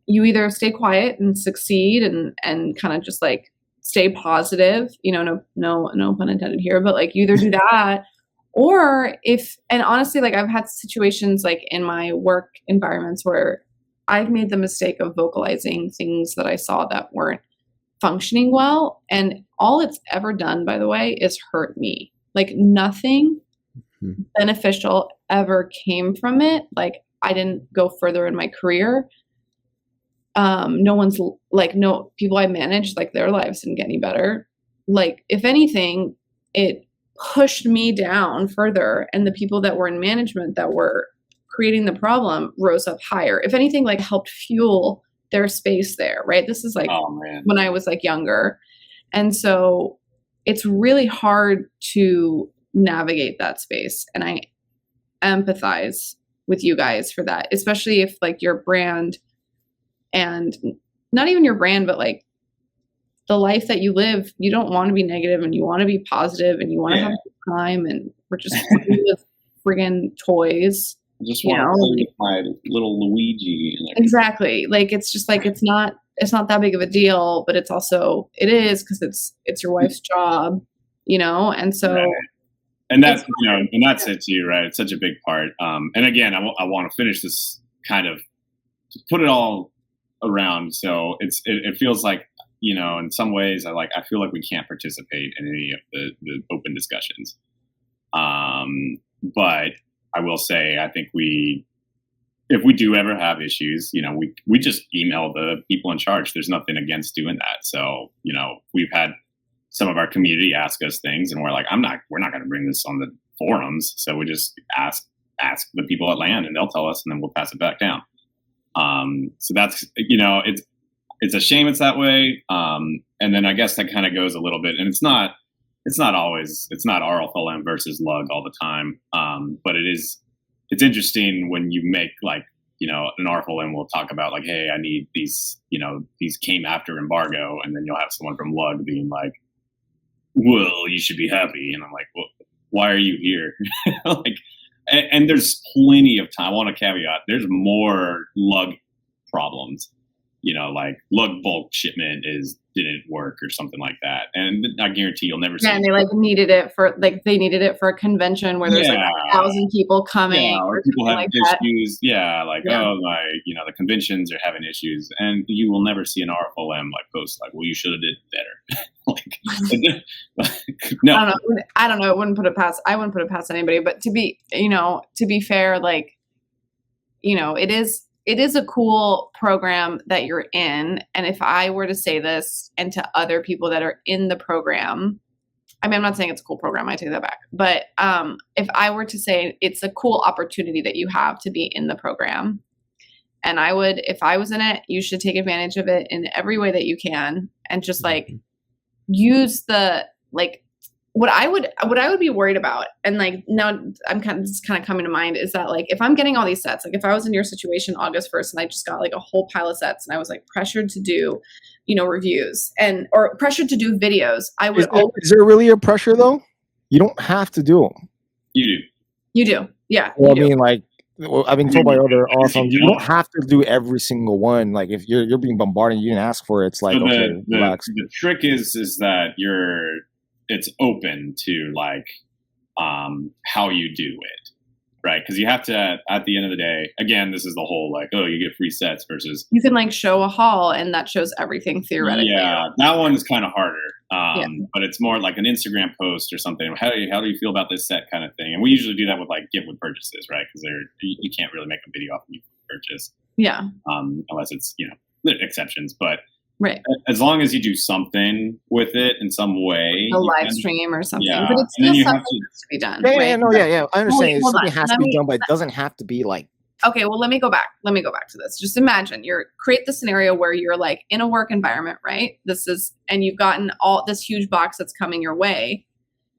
either stay quiet and succeed and kind of just like stay positive, no pun intended here, but like you either do that or and honestly, like I've had situations like in my work environments where I've made the mistake of vocalizing things that I saw that weren't functioning well. And all it's ever done, by the way, is hurt me. Like nothing beneficial ever came from it. Like I didn't go further in my career. No people I managed, like their lives didn't get any better. Like if anything, it pushed me down further, and the people that were in management that were creating the problem rose up higher. If anything, like helped fuel their space there, right? This is like when I was like younger. And so it's really hard to navigate that space. And I empathize with you guys for that, especially if like your brand, and not even your brand, but like the life that you live, you don't want to be negative and you want to be positive and you want to have a good time, and we're just with friggin' toys. I just want to play with my little Luigi. Exactly. Like it's just like it's not that big of a deal, but it is because it's your wife's job, and so right. And that's and that's it too, right? It's such a big part. And again, I want to finish this kind of to put it all around. So it feels like, in some ways I feel like we can't participate in any of the open discussions. But I will say, I think if we do ever have issues, we just email the people in charge. There's nothing against doing that. So, we've had some of our community ask us things and we're like, we're not going to bring this on the forums. So we just ask the people at land and they'll tell us and then we'll pass it back down. So that's, it's a shame it's that way. And then I guess that kind of goes a little bit, and it's not RFLM versus lug all the time. But it's interesting when you make like, an RFLM will talk about like, hey, I need these, these came after embargo. And then you'll have someone from lug being like, well, you should be happy. And I'm like, well, why are you here? Like, and there's plenty of time. I want to caveat, there's more lug problems like lug bulk shipment didn't work or something like that. And I guarantee you'll never see. Yeah, and they needed it for a convention where there's like 1,000 people coming. Or people have issues. Yeah, like the conventions are having issues, and you will never see an RFOM like post like, well, you should have did better. No, I don't know. I wouldn't put it past anybody. But to be fair, like, it is a cool program that you're in. And if I were to say this and to other people that are in the program, I mean, I'm not saying it's a cool program, I take that back. But if I were to say it's a cool opportunity that you have to be in the program, and if I was in it, you should take advantage of it in every way that you can, and just like use the, like, what I would be worried about, and like now it's kind of coming to mind, is that like if I'm getting all these sets, like if I was in your situation August 1st and I just got like a whole pile of sets and I was like pressured to do, reviews or pressured to do videos, I would. Is there really a pressure though? You don't have to do them. You do. Yeah. Well, I mean, like, I've been told by other awesome, you don't have to do every single one. Like if you're being bombarded, you didn't ask for it. It's like, so okay, relax. The trick is that it's open to like how you do it, right? Because you have to, at the end of the day, again, this is the whole like, oh, you get free sets versus you can like show a haul and that shows everything theoretically. Yeah, that one's kind of harder, but it's more like an Instagram post or something. How do you feel about this set kind of thing? And we usually do that with like gift with purchases, right? Because you can't really make a video off of gift with purchase, unless it's exceptions, but. Right. As long as you do something with it in some way. A live stream or something. Yeah. But it's still something that has to be done. Yeah. I understand. Something has to be done, but it doesn't have to be like. Okay, well, let me go back to this. Just imagine create the scenario where you're like in a work environment, right? And you've gotten all this huge box that's coming your way.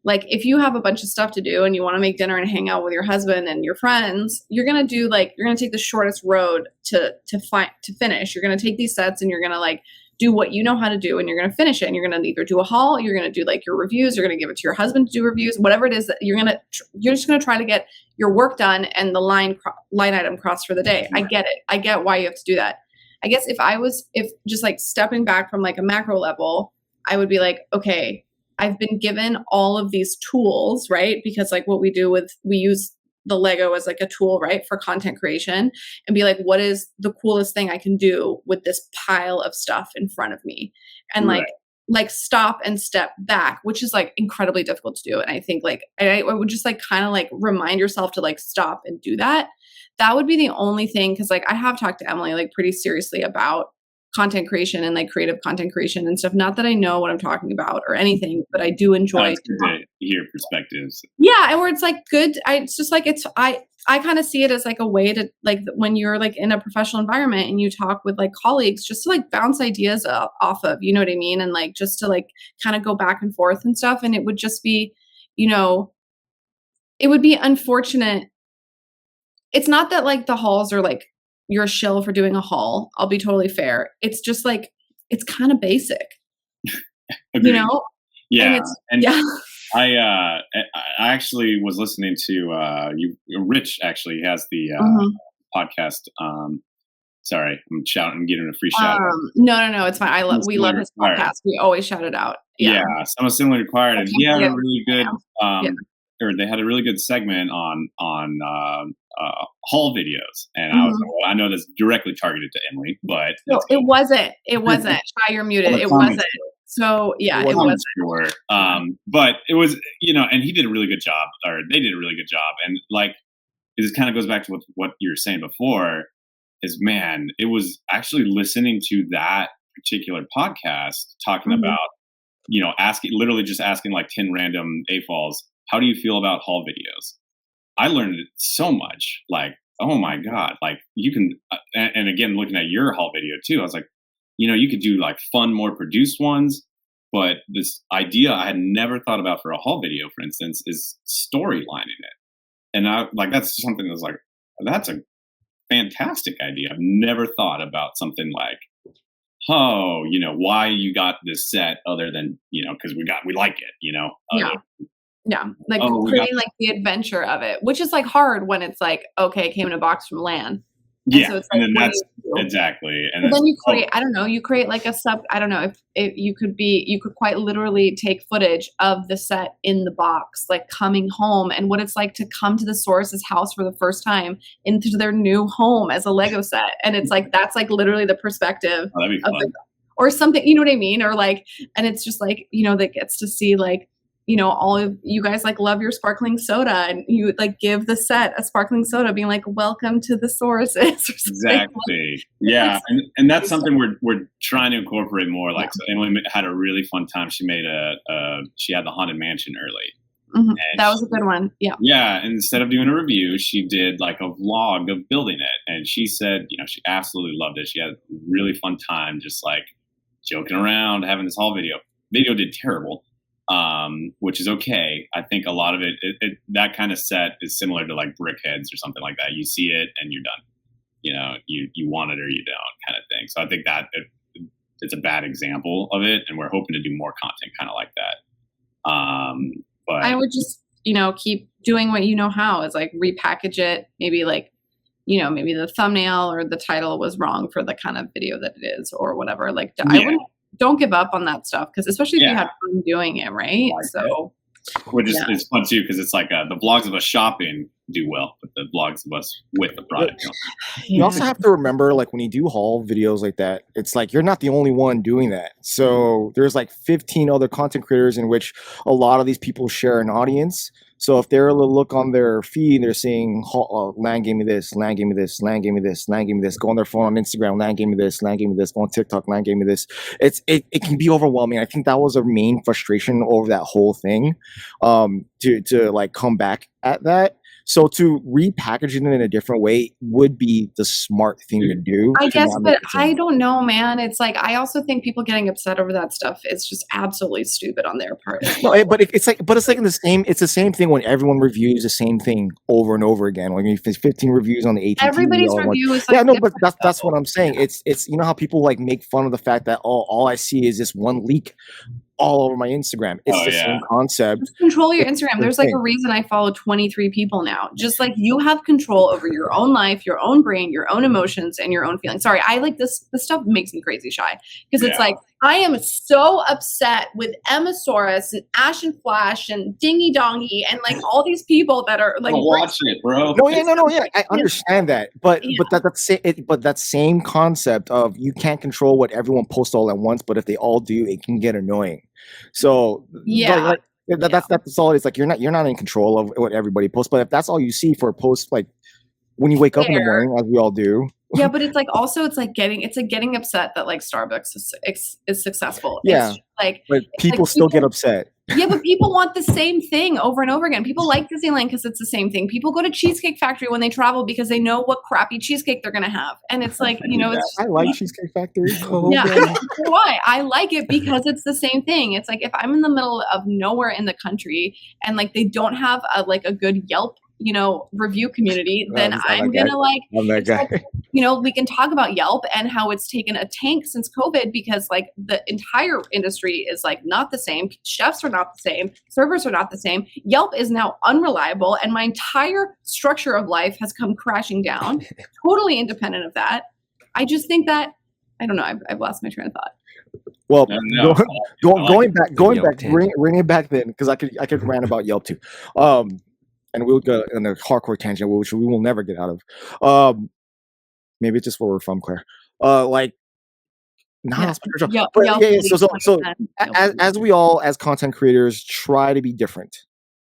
Like if you have a bunch of stuff to do and you want to make dinner and hang out with your husband and your friends, you're going to take the shortest road to finish. You're going to take these sets and you're going to like do what you know how to do, and you're going to finish it. And you're going to either do a haul, you're going to do like your reviews, you're going to give it to your husband to do reviews, whatever it is that you're just going to try to get your work done and the line item crossed for the day. I get it. I get why you have to do that. I guess if just like stepping back from like a macro level, I would be like, okay, I've been given all of these tools, right? Because like what we use the Lego as like a tool, right, for content creation, and be like, what is the coolest thing I can do with this pile of stuff in front of me? And like stop and step back, which is like incredibly difficult to do. And I think like, I would just like kind of like remind yourself to like stop and do that. That would be the only thing. Cause like I have talked to Emily like pretty seriously about content creation and like creative content creation and stuff. Not that I know what I'm talking about or anything, but I do enjoy to hear perspectives. Yeah. And where it's like good. It's just like, I kind of see it as like a way to like when you're like in a professional environment and you talk with like colleagues, just to like bounce ideas off of, you know what I mean? And like, just to like kind of go back and forth and stuff. And it would just be, it would be unfortunate. It's not that like the hauls are like, you're a shill for doing a haul. I'll be totally fair. It's just like, it's kind of basic, Yeah. And I actually was listening to Rich actually has the podcast. Sorry, I'm shouting, getting a free shout. No, it's fine. We love his podcast. We always shout it out. Yeah, I'm similar required, and he had a really good or they had a really good segment on haul videos, and I was like, well, I know that's directly targeted to Emily, but no, it wasn't. Shy, you're muted. It wasn't. So yeah, it wasn't. Sure. But it was, and he did a really good job, or they did a really good job, and like it just kind of goes back to what you were saying before. Is man, it was actually listening to that particular podcast talking about, asking like 10 random AFOLs, how do you feel about haul videos? I learned so much, like, oh my God, like you can, and again, looking at your haul video too, I was like, you could do like fun, more produced ones, but this idea I had never thought about for a haul video, for instance, is storylining it. And that's something that's like, that's a fantastic idea. I've never thought about something like, why you got this set other than, because we like it, Yeah. Like creating like the adventure of it, which is like hard when it's like, okay, it came in a box from LAN. Yeah, so it's and like, then what that's do you do? exactly. And But it's, then you create, I don't know, you create like a sub, I don't know if you could quite literally take footage of the set in the box, like coming home and what it's like to come to the Saurus's house for the first time into their new home as a Lego set. And it's like, that's like literally the perspective that'd be of fun. like, or something, you know what I mean? Or like, and it's just like, that gets to see like, all of you guys like love your sparkling soda and you like give the set a sparkling soda being like, welcome to the Sauruses. Exactly. Yeah. And that's something we're trying to incorporate more. Like, so Emily had a really fun time. She made she had the Haunted Mansion early. Mm-hmm. That was a good one. Yeah. Yeah. And instead of doing a review, she did like a vlog of building it. And she said, she absolutely loved it. She had a really fun time just like joking around, having this whole video. Video did terrible. Which is okay. I think a lot of it that kind of set is similar to like Brickheads or something like that. You see it and you're done. You want it or you don't kind of thing. So I think that it's a bad example of it, and we're hoping to do more content kind of like that. But I would just keep doing what you know how is like repackage it. Maybe like maybe the thumbnail or the title was wrong for the kind of video that it is or whatever. Like I don't give up on that stuff because especially if you had fun doing it, right? So, which is it's fun too because it's like the vlogs of us shopping do well, but the vlogs of us with the product. You also have to remember, like when you do haul videos like that, it's like you're not the only one doing that. So there's like 15 other content creators in which a lot of these people share an audience. So if they're to look on their feed, they're seeing Land gave me this, Land gave me this, Land gave me this, Land gave me this. Go on their phone on Instagram, Land gave me this, Land gave me this. Go on TikTok, Land gave me this. It can be overwhelming. I think that was a main frustration over that whole thing, to like come back at that. So to repackage it in a different way would be the smart thing to do. I guess, but I don't know, man. It's like I also think people getting upset over that stuff is just absolutely stupid on their part. No, but it's like in the same. It's the same thing when everyone reviews the same thing over and over again. Like if 15 reviews on the AT&T. Everybody's review is like but that's what I'm saying. It's how people like make fun of the fact that all I see is this one leak all over my Instagram. It's the same concept. Just control your Instagram. There's like a reason I follow 23 people now. Just like you have control over your own life, your own brain, your own emotions, and your own feelings. Sorry, I like this. This stuff makes me crazy shy because it's like I am so upset with EmmaSaurus and Ash and Flash and Dingy Dongy and like all these people that are like watch it, bro. No, I understand that, but that same concept of you can't control what everyone posts all at once, but if they all do, it can get annoying. So that's all it is. Like you're not in control of what everybody posts, but if that's all you see for a post, like when you wake up in the morning, as we all do. Yeah, but it's like also getting upset that like Starbucks is successful. Yeah, it's like but people still get upset. Yeah, but people want the same thing over and over again. People like Disneyland because it's the same thing. People go to Cheesecake Factory when they travel because they know what crappy cheesecake they're gonna have, and it's like it's. I like Cheesecake Factory. Why? I like it because it's the same thing. It's like if I'm in the middle of nowhere in the country and like they don't have a good Yelp review community, then I'm gonna I'm that guy. We can talk about Yelp and how it's taken a tank since COVID because like the entire industry is like not the same. Chefs are not the same. Servers are not the same. Yelp is now unreliable and my entire structure of life has come crashing down, totally independent of that. I just think that, I don't know, I've lost my train of thought. Well, going back, bring it back then because I could rant about Yelp too. And we'll go on a hardcore tangent, which we will never get out of. Maybe it's just where we're from, Claire. So as we all, as content creators, try to be different.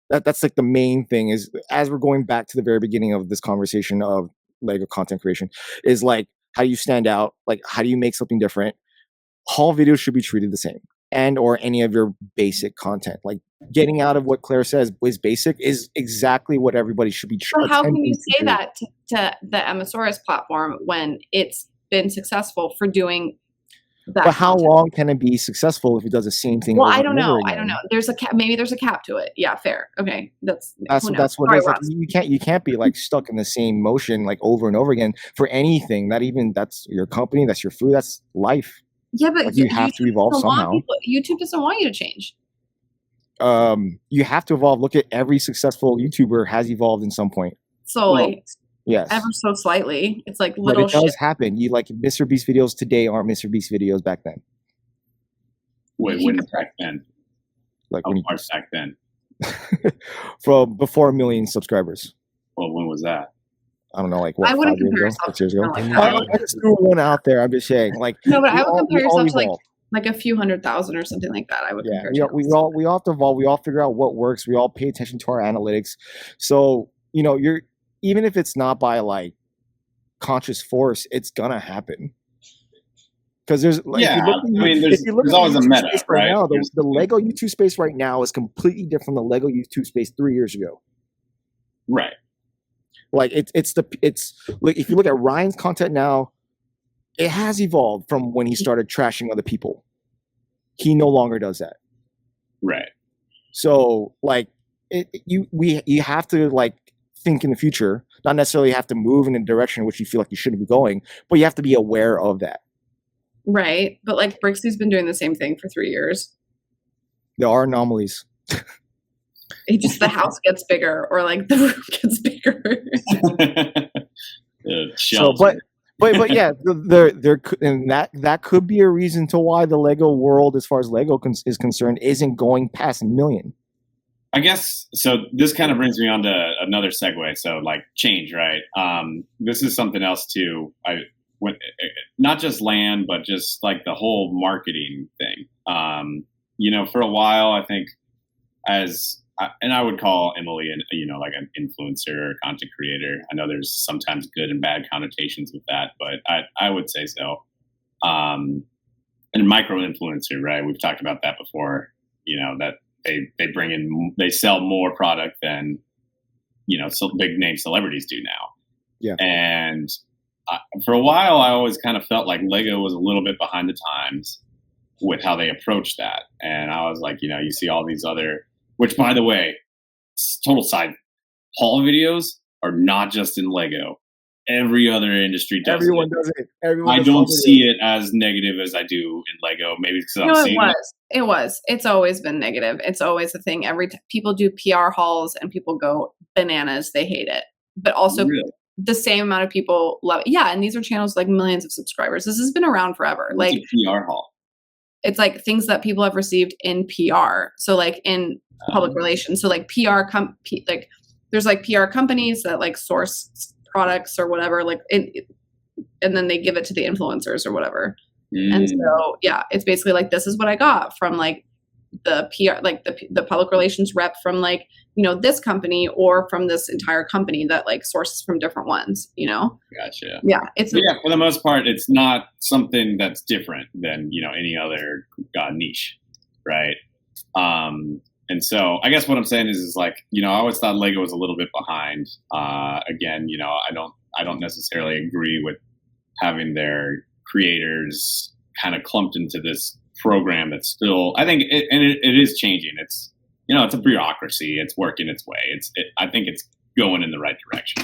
That's like the main thing is as we're going back to the very beginning of this conversation of Lego content creation is like, how do you stand out? Like, how do you make something different? Haul videos should be treated the same. And or any of your basic content, like getting out of what Claire says is basic is exactly what everybody should be. So how can you say that to the EmmaSaurus platform when it's been successful for doing that? But how long can it be successful if it does the same thing? Well, I don't know. There's a cap. Maybe there's a cap to it. Yeah, fair. Okay, that's what it is. Like, you can't be like stuck in the same motion like over and over again for anything. Not even that's your company, that's your food, that's life. Yeah, but like you have to evolve somehow. YouTube doesn't want you to change. You have to evolve. Look at every successful YouTuber has evolved in some point. So Yes. ever so slightly. It's like But little it does shit. happen. You like Mr. Beast videos today aren't Mr. Beast videos back then. Wait, when back then? Like How when far back then? from before 1 million subscribers. Well, when was that? I don't know, like what, I wouldn't 5 years compare ago, yourself 6 years to ago. something like that. I just threw one out there. I'm just saying, like No, but we I would all- compare we all yourself to evolve. like a few 100,000 or something like that. I would Yeah, compare. we all have to evolve. We all figure out what works. We all pay attention to our analytics. So you're even if it's not by like conscious force, it's gonna happen. Because there's like, Yeah, if you look, I mean, if you look there's at the always a YouTube meta, space right? now, There's- the Lego YouTube space right now is completely different from the Lego YouTube space 3 years ago. Right. Like it's like if you look at Ryan's content now, it has evolved from when he started trashing other people. He no longer does that. Right. So like you have to like think in the future, not necessarily have to move in a direction in which you feel like you shouldn't be going, but you have to be aware of that. Right. But like Brikx's been doing the same thing for 3 years. There are anomalies. It just the house gets bigger or like the room gets bigger. The So, shelves. but yeah, there could, and that could be a reason to why the Lego world, as far as Lego is concerned, isn't going past 1 million. I guess so. This kind of brings me on to another segue. So, like change, right? This is something else too. Not just land, but just like the whole marketing thing. For a while, I think and I would call Emily like an influencer or content creator. I know there's sometimes good and bad connotations with that, but I would say so. And micro influencer, right? We've talked about that before. That they sell more product than so big name celebrities do now. Yeah. And for a while, I always kind of felt like Lego was a little bit behind the times with how they approach that. And I was like, you see all these other, which by the way, total side, haul videos are not just in Lego. Every other industry does Everyone it. does it. Everyone I does don't haul see videos. it as negative as I do in Lego. Maybe because I'm No, it seeing was. It was. It's always been negative. It's always a thing. Every time people do PR hauls and people go bananas, they hate it. But also Really? the same amount of people love it. Yeah, and these are channels with like millions of subscribers. This has been around forever. Like Like a PR haul. it's like things that people have received in PR. So like in public relations. So like like there's like PR companies that like source products or whatever, like and then they give it to the influencers or whatever. And so yeah, it's basically like this is what I got from like the PR, like the public relations rep from like this company or from this entire company that like sources from different ones. Gotcha. Yeah, it's But yeah, for the most part, it's not something that's different than any other niche, right? And so I guess what I'm saying is like I always thought Lego was a little bit behind. Again, I don't necessarily agree with having their creators kind of clumped into this program that's still. I think it is changing. It's it's a bureaucracy. It's working its way. I think it's going in the right direction.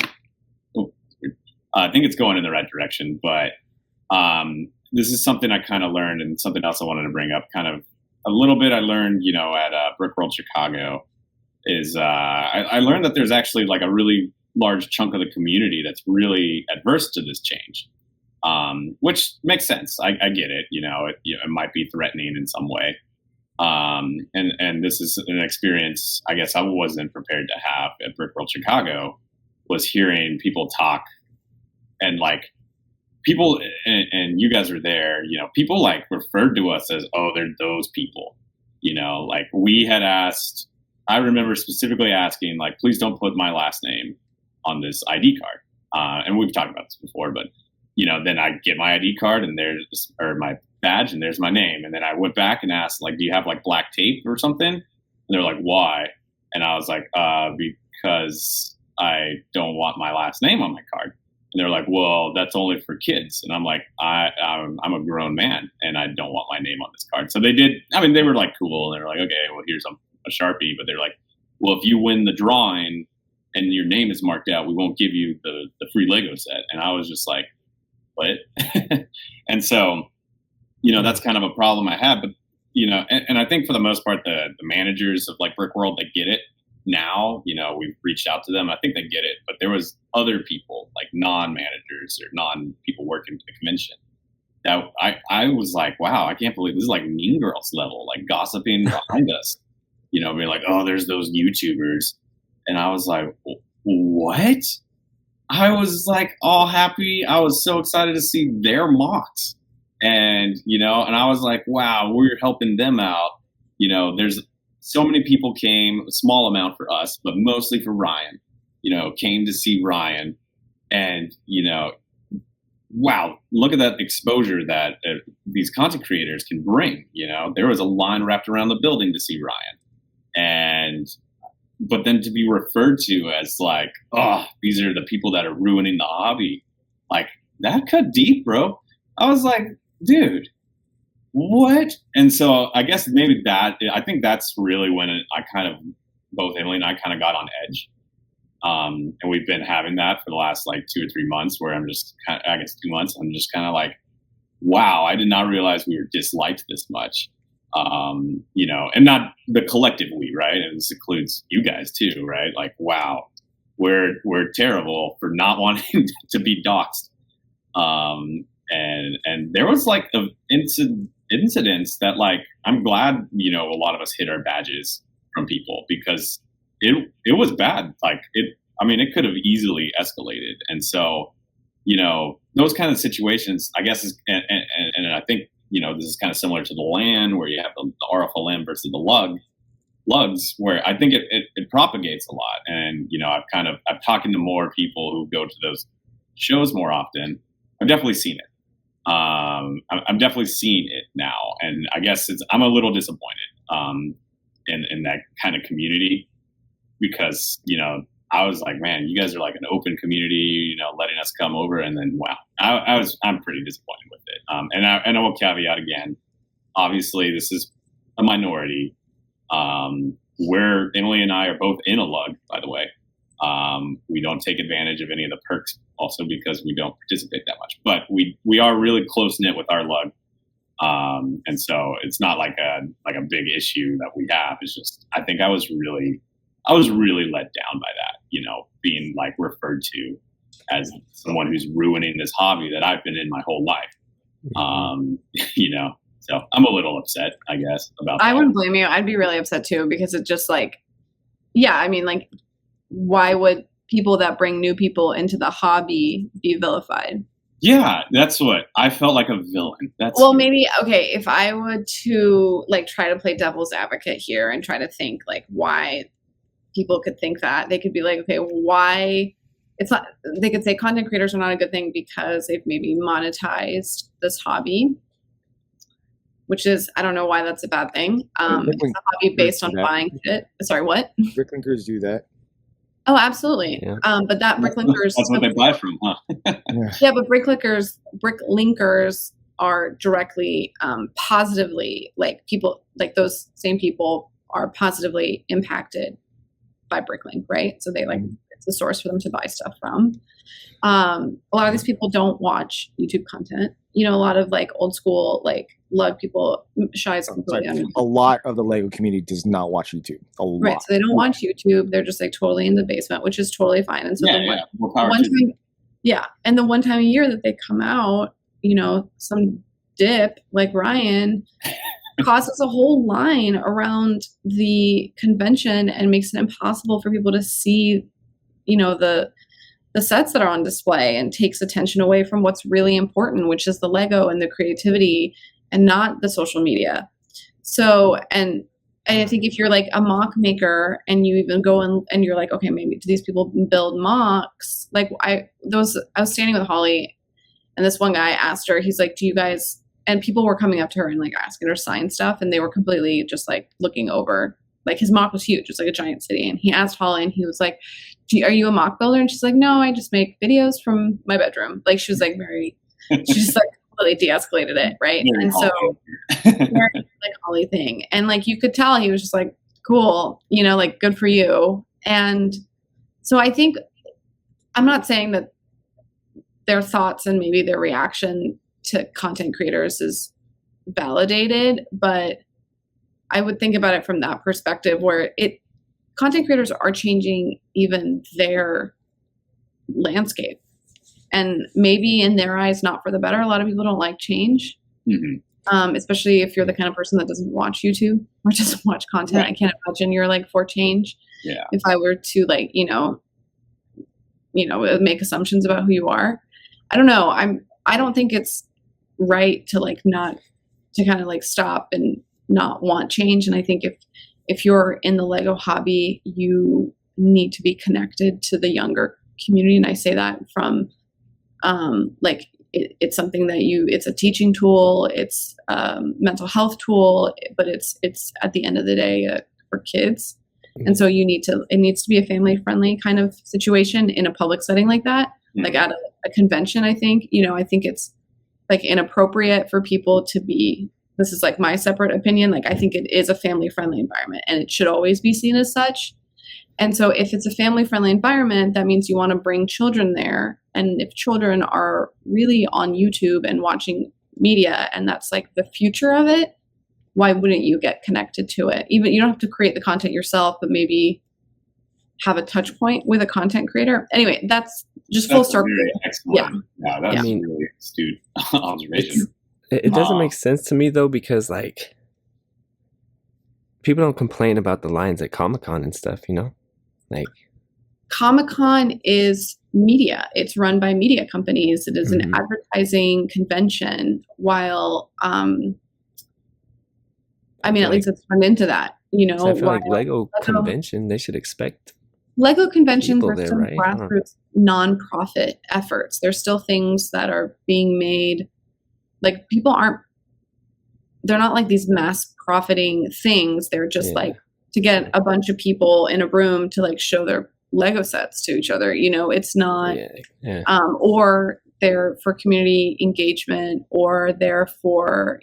I think it's going in the right direction, but this is something I kind of learned, and something else I wanted to bring up. Kind of a little bit I learned, at Brick World Chicago, is I learned that there's actually like a really large chunk of the community that's really adverse to this change, which makes sense. I get it. It might be threatening in some way, and this is an experience I guess I wasn't prepared to have at Brick World Chicago. Was hearing people talk. And like people, and you guys were there, people like referred to us as, oh, they're those people, like we had asked, I remember specifically asking, like, please don't put my last name on this ID card. And we've talked about this before, but, then I get my ID card and or my badge and there's my name. And then I went back and asked, like, do you have like black tape or something? And they're like, why? And I was like, because I don't want my last name on my card. And they're like, well, that's only for kids. And I'm like, I'm a grown man and I don't want my name on this card. So they did. I mean, they were like cool. And they were like, okay, well, here's a Sharpie. But they're like, well, if you win the drawing and your name is marked out, we won't give you the free Lego set. And I was just like, what? And so, that's kind of a problem I have. But, and I think for the most part, the managers of like Brick World, they get it. now, we've reached out to them. I think they get it, but there was other people like non-managers or non-people working at the convention that I was like, wow, I can't believe this is like Mean Girls level, like gossiping behind us, being like, oh, there's those YouTubers. And I was like, what? I was like all happy. I was so excited to see their mocks. And, and I was like, wow, we're helping them out. There's so many people came, a small amount for us, but mostly for Ryan, came to see Ryan. And, wow, look at that exposure that these content creators can bring. There was a line wrapped around the building to see Ryan. But then to be referred to as like, oh, these are the people that are ruining the hobby, like that cut deep, bro. I was like, dude, what? And so I guess maybe I think that's really when both Emily and I kind of got on edge. And we've been having that for the last like 2 or 3 months where I'm just I guess 2 months. I'm just kind of like, wow, I did not realize we were disliked this much. And not the collective we, right? And this includes you guys too, right? Like, wow, we're terrible for not wanting to be doxxed. And there was like incidents that like, I'm glad, a lot of us hit our badges from people because it was bad. Like it could have easily escalated. And so, those kind of situations, I guess, and I think, this is kind of similar to the LAN where you have the RFLM versus the lugs, where I think it propagates a lot. And, I've talking to more people who go to those shows more often. I've definitely seen it. I'm definitely seeing it now. And I guess I'm a little disappointed in that kind of community because, I was like, man, you guys are like an open community, letting us come over. And then, wow, I'm pretty disappointed with it. And I will caveat again, obviously this is a minority. Where Emily and I are both in a lug, by the way. We don't take advantage of any of the perks also because we don't participate that much, but we are really close knit with our lug. And so it's not like a big issue that we have. It's just, I think I was really let down by that, being like referred to as someone who's ruining this hobby that I've been in my whole life. So I'm a little upset, I guess, about that. I wouldn't blame you. I'd be really upset too, because it's just like, yeah, like, why would people that bring new people into the hobby be vilified? Yeah, that's what I felt like, a villain. Maybe, okay, if I were to like try to play devil's advocate here and try to think like why people could think that, they could be like, okay, why it's not, they could say content creators are not a good thing because they've maybe monetized this hobby, which is, I don't know why that's a bad thing. It's a hobby based on buying shit. Sorry, what? Brick linkers do that. Oh, absolutely. Yeah. But that brick linkers. That's what they buy from, huh? Yeah, but brick linkers are directly, positively, like people, like those same people are positively impacted by Bricklink, right? So they like, it's a source for them to buy stuff from. A lot of these people don't watch YouTube content. A lot of like old school, like lug people, Shy's completely on. A lot of the Lego community does not watch YouTube. A lot. Right, so they don't watch YouTube. They're just like totally in the basement, which is totally fine. And so and the one time a year that they come out, some dip like Ryan causes a whole line around the convention and makes it impossible for people to see, the sets that are on display, and takes attention away from what's really important, which is the Lego and the creativity and not the social media. So, and I think if you're like a mock maker and you even go and you're like, okay, maybe do these people build mocks? Like I was standing with Holly and this one guy asked her, he's like, do you guys, and people were coming up to her and like asking her sign stuff, and they were completely just like looking over. Like his mock was huge, just like a giant city. And he asked Holly, and he was like, are you a mock builder? And she's like, no, I just make videos from my bedroom. Like she was like she just like completely de-escalated it, right? Very and Holly. So very like Holly thing. And like you could tell he was just like, cool, like good for you. And so I think, I'm not saying that their thoughts and maybe their reaction to content creators is validated, but I would think about it from that perspective where content creators are changing even their landscape, and maybe in their eyes, not for the better. A lot of people don't like change. Especially if you're the kind of person that doesn't watch YouTube or doesn't watch content. I can't imagine you're like for change. Yeah. If I were to like, make assumptions about who you are, I don't know. I don't think it's right to like not to kind of like stop and not want change. And I think if you're in the Lego hobby, you need to be connected to the younger community. And I say that from it's something that it's a teaching tool, it's a mental health tool, but it's at the end of the day for kids. And so it needs to be a family friendly kind of situation in a public setting like that, like at a convention. I think it's like inappropriate for people to be, this is like my separate opinion. Like, I think it is a family friendly environment and it should always be seen as such. And so if it's a family friendly environment, that means you want to bring children there. And if children are really on YouTube and watching media and that's like the future of it, why wouldn't you get connected to it? Even you don't have to create the content yourself, but maybe have a touch point with a content creator. Anyway, that's full circle. Yeah, that's really astute observation. It doesn't make sense to me though, because like people don't complain about the lines at Comic-Con and stuff, like Comic-Con is media. It's run by media companies. It is an advertising convention, while at least it's turned into that, So I feel like Lego convention, they should expect Lego conventions are there, still right? grassroots nonprofit efforts. There's still things that are being made. Like they're not like these mass profiting things. They're just like to get a bunch of people in a room to like show their Lego sets to each other. It's not, or they're for community engagement, or they're for,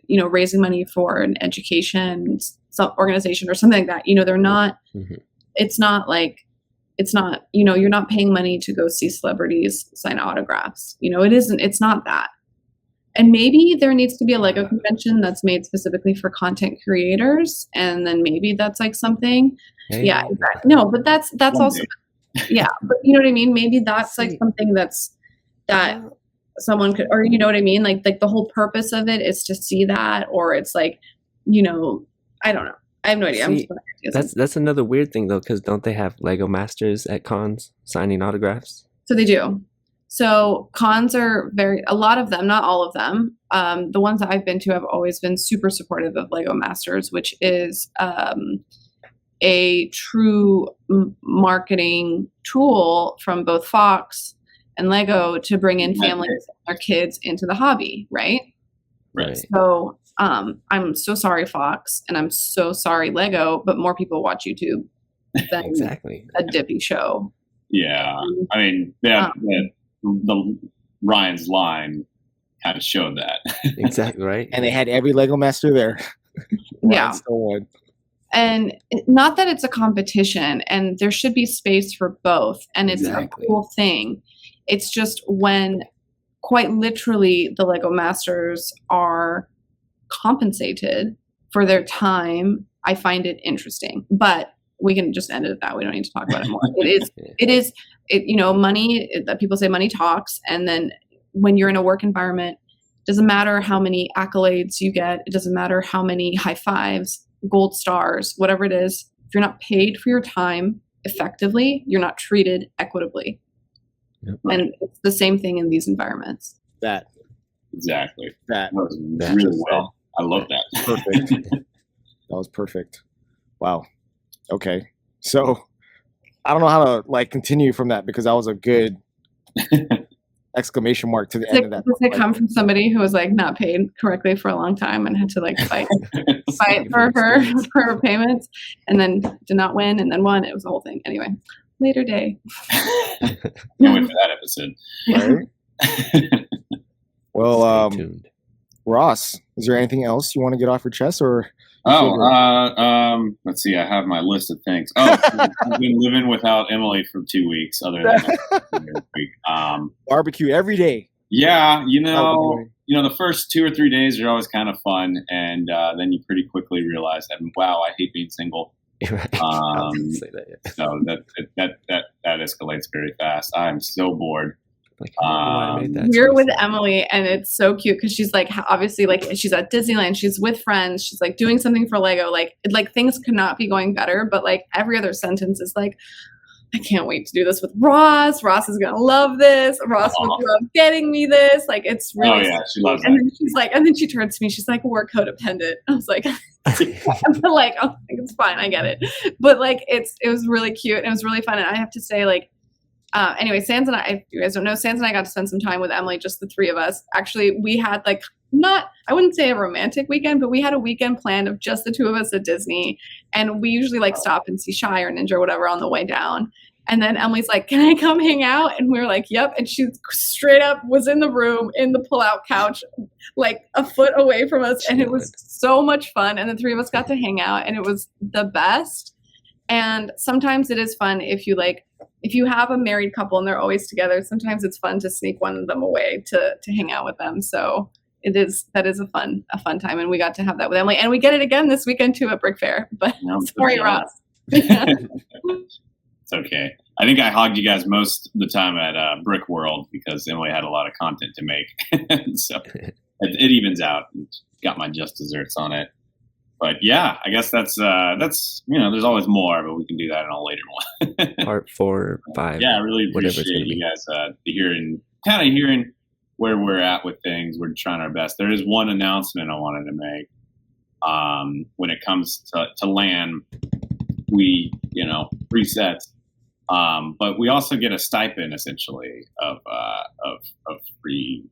raising money for an education, some organization or something like that. They're not, it's not, you're not paying money to go see celebrities sign autographs. It's not that. And maybe there needs to be a Lego convention that's made specifically for content creators. And then maybe that's like something. Yeah, exactly. No, but that's also, but you know what I mean? Maybe that's like something that someone could, or you know what I mean? Like the whole purpose of it is to see that, or it's like, I don't know. I have no idea. That's another weird thing though, because don't they have Lego masters at cons signing autographs? So they do. So cons are a lot of them, not all of them. The ones that I've been to have always been super supportive of Lego Masters, which is a true marketing tool from both Fox and Lego to bring in families and their kids into the hobby, right? Right. So I'm so sorry, Fox, and I'm so sorry, Lego, but more people watch YouTube than a Dippy show. Yeah. I mean, the Ryan's line kind of showed that. Exactly, right? And they had every Lego master there. Yeah. And not that it's a competition, and there should be space for both, and it's a cool thing. It's just when quite literally the Lego Masters are compensated for their time, I find it interesting. But we can just end it at that. We don't need to talk about it more. It is, money, that people say money talks. And then when you're in a work environment, it doesn't matter how many accolades you get. It doesn't matter how many high fives, gold stars, whatever it is. If you're not paid for your time effectively, you're not treated equitably. Yep. And it's the same thing in these environments. Exactly. That was really well. I love that. Perfect. That was perfect. Wow. Okay. So I don't know how to continue from that, because that was a good exclamation mark to the end of that. Does it come from somebody who was not paid correctly for a long time and had to fight for her payments, and then did not win, and then won? It was a whole thing. Anyway, later day. Can't wait for that episode. Right? Well, Ross, is there anything else you want to get off your chest, or? Let's see. I have my list of things. I've been living without Emily for 2 weeks. Other than barbecue every day. Yeah, the first 2 or 3 days are always kind of fun, and then you pretty quickly realize that, wow, I hate being single. Right. I was gonna Um, say that, yeah. so that escalates very fast. I'm so bored. Like, I don't know why I made that We're choice. with Emily, and it's so cute because she's like, obviously, like she's at Disneyland, she's with friends, she's like doing something for Lego. Like things could not be going better. But like every other sentence is like, I can't wait to do this with Ross. Ross is gonna love this. Ross would love getting me this. Like it's really. Oh yeah, she loves And that. then she's like, and then she turns to me. She's like, we're codependent. I was like, I'm like, oh, it's fine, I get it. But like, it was really cute and it was really fun. And I have to say, like, anyway, Sans and I, if you guys don't know, Sans and I got to spend some time with Emily, just the three of us. Actually, we had like I wouldn't say a romantic weekend, but we had a weekend planned of just the two of us at Disney. And we usually like stop and see Shy or Ninja or whatever on the way down. And then Emily's like, can I come hang out? And we were like, yep. And she straight up was in the room, in the pull-out couch, like a foot away from us. And it was so much fun. And the three of us got to hang out and it was the best. And sometimes it is fun if you have a married couple and they're always together, sometimes it's fun to sneak one of them away to hang out with them. So that is a fun time. And we got to have that with Emily. And we get it again this weekend too at Brick Fair. But sorry, Ross. It's okay. I think I hogged you guys most of the time at Brick World because Emily had a lot of content to make. So it evens out. Got my just desserts on it. But yeah, I guess that's there's always more, but we can do that in a later one. Part 4 or 5. Yeah, I really whatever it's appreciate gonna be. you guys hearing where we're at with things. We're trying our best. There is one announcement I wanted to make. When it comes to land, we free sets. But we also get a stipend essentially of free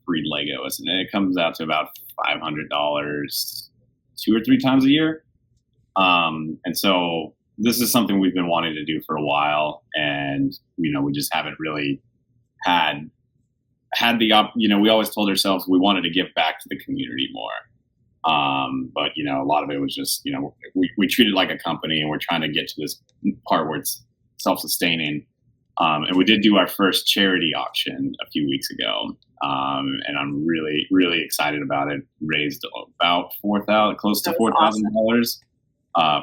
Legos, and it comes out to about $500 2 or 3 times a year. And so this is something we've been wanting to do for a while, and we just haven't really had the we always told ourselves we wanted to give back to the community more. But a lot of it was just we treat it like a company, and we're trying to get to this part where it's self-sustaining. And we did do our first charity auction a few weeks ago. And I'm really, really excited about it. Raised about close to $4,000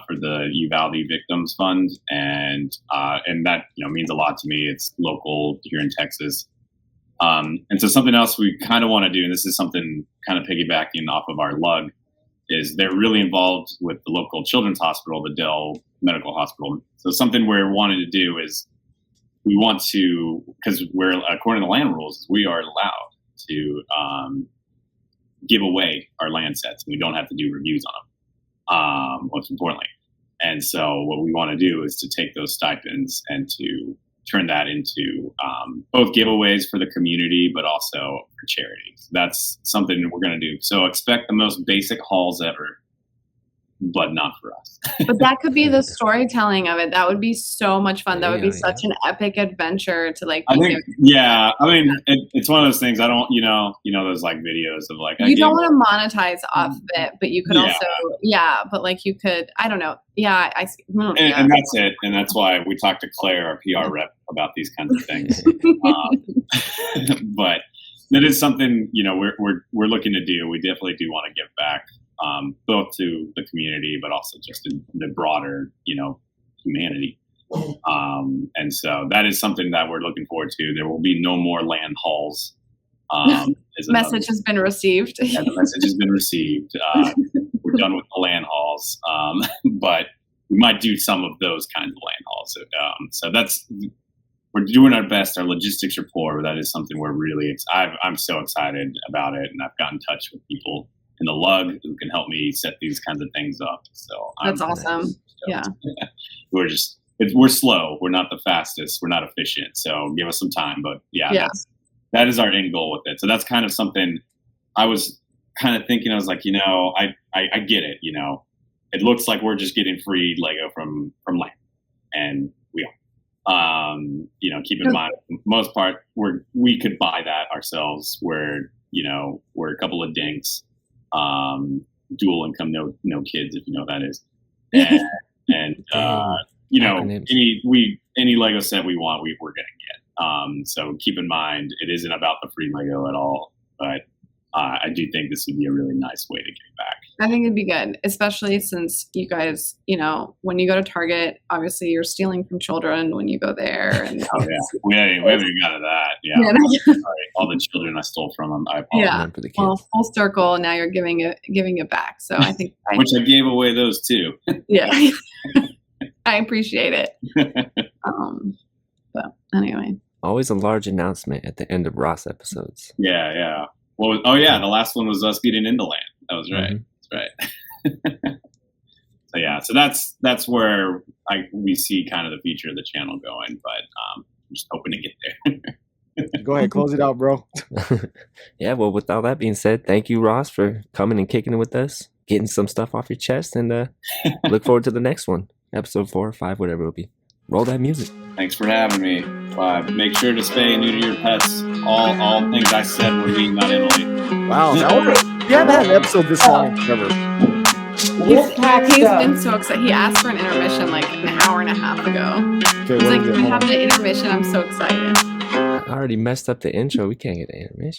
for the Uvalde Victims Fund, and that means a lot to me. It's local here in Texas, and so something else we kind of want to do, and this is something kind of piggybacking off of our lug, is they're really involved with the local children's hospital, the Dell Medical Hospital. So something we're wanting to do is we want to, because we're according to land rules, we are allowed to give away our land sets. We don't have to do reviews on them, most importantly. And so what we want to do is to take those stipends and to turn that into both giveaways for the community, but also for charities. That's something that we're going to do. So expect the most basic hauls ever, but not for us. But that could be the storytelling of it. That would be so much fun. That would be such an epic adventure to like. I think, it's one of those things. I don't, those like videos of like. You don't want to monetize off of it, but you could also, but like you could, I don't know. Yeah, I see. And that's it. And that's why we talked to Claire, our PR rep, about these kinds of things. But that is something, we're looking to do. We definitely do want to give back. Both to the community, but also just in the broader, humanity. And so that is something that we're looking forward to. There will be no more land hauls. Message has been received. Yeah, the message has been received. We're done with the land hauls, but we might do some of those kinds of land hauls. So we're doing our best. Our logistics are poor, but that is something we're really. I'm so excited about it, and I've got in touch with people in the lug who can help me set these kinds of things up. So that's awesome. Yeah. We're slow. We're not the fastest. We're not efficient. So give us some time. But that is our end goal with it. So that's kind of something I was kind of thinking. I was like, I get it. It looks like we're just getting free Lego from land, and we are. Keep in mind, for the most part, we could buy that ourselves. We're a couple of dinks. Dual income, no kids, if you know what that is, and any Lego set we want, we're gonna get. So keep in mind, it isn't about the free Lego at all, but I do think this would be a really nice way to give back. I think it'd be good, especially since you guys, when you go to Target, obviously you're stealing from children when you go there. And Oh yeah, we haven't even got to that. Yeah, sorry. All the children I stole from them. I apologize. Yeah. For the kids. Well, full circle. Now you're giving it back. So I think, Which I gave away those too. yeah, I appreciate it. But anyway, Always a large announcement at the end of Ross episodes. Yeah. Well, the last one was us getting into land. That was right. That's right. So that's where we see kind of the future of the channel going, but I'm just hoping to get there. Go ahead, close it out, bro. Yeah, well, with all that being said, thank you, Ross, for coming and kicking it with us, getting some stuff off your chest, and look forward to the next one, episode 4 or 5, whatever it'll be. Roll that music. Thanks for having me. Make sure to spay and neuter your pets. All things I said were me, not Emily. Wow, we haven't had an episode this long ever. he's been so excited. He asked for an intermission like an hour and a half ago. Okay, He's what like, is "Can it? we have an intermission? I'm so excited." I already messed up the intro. We can't get an intermission.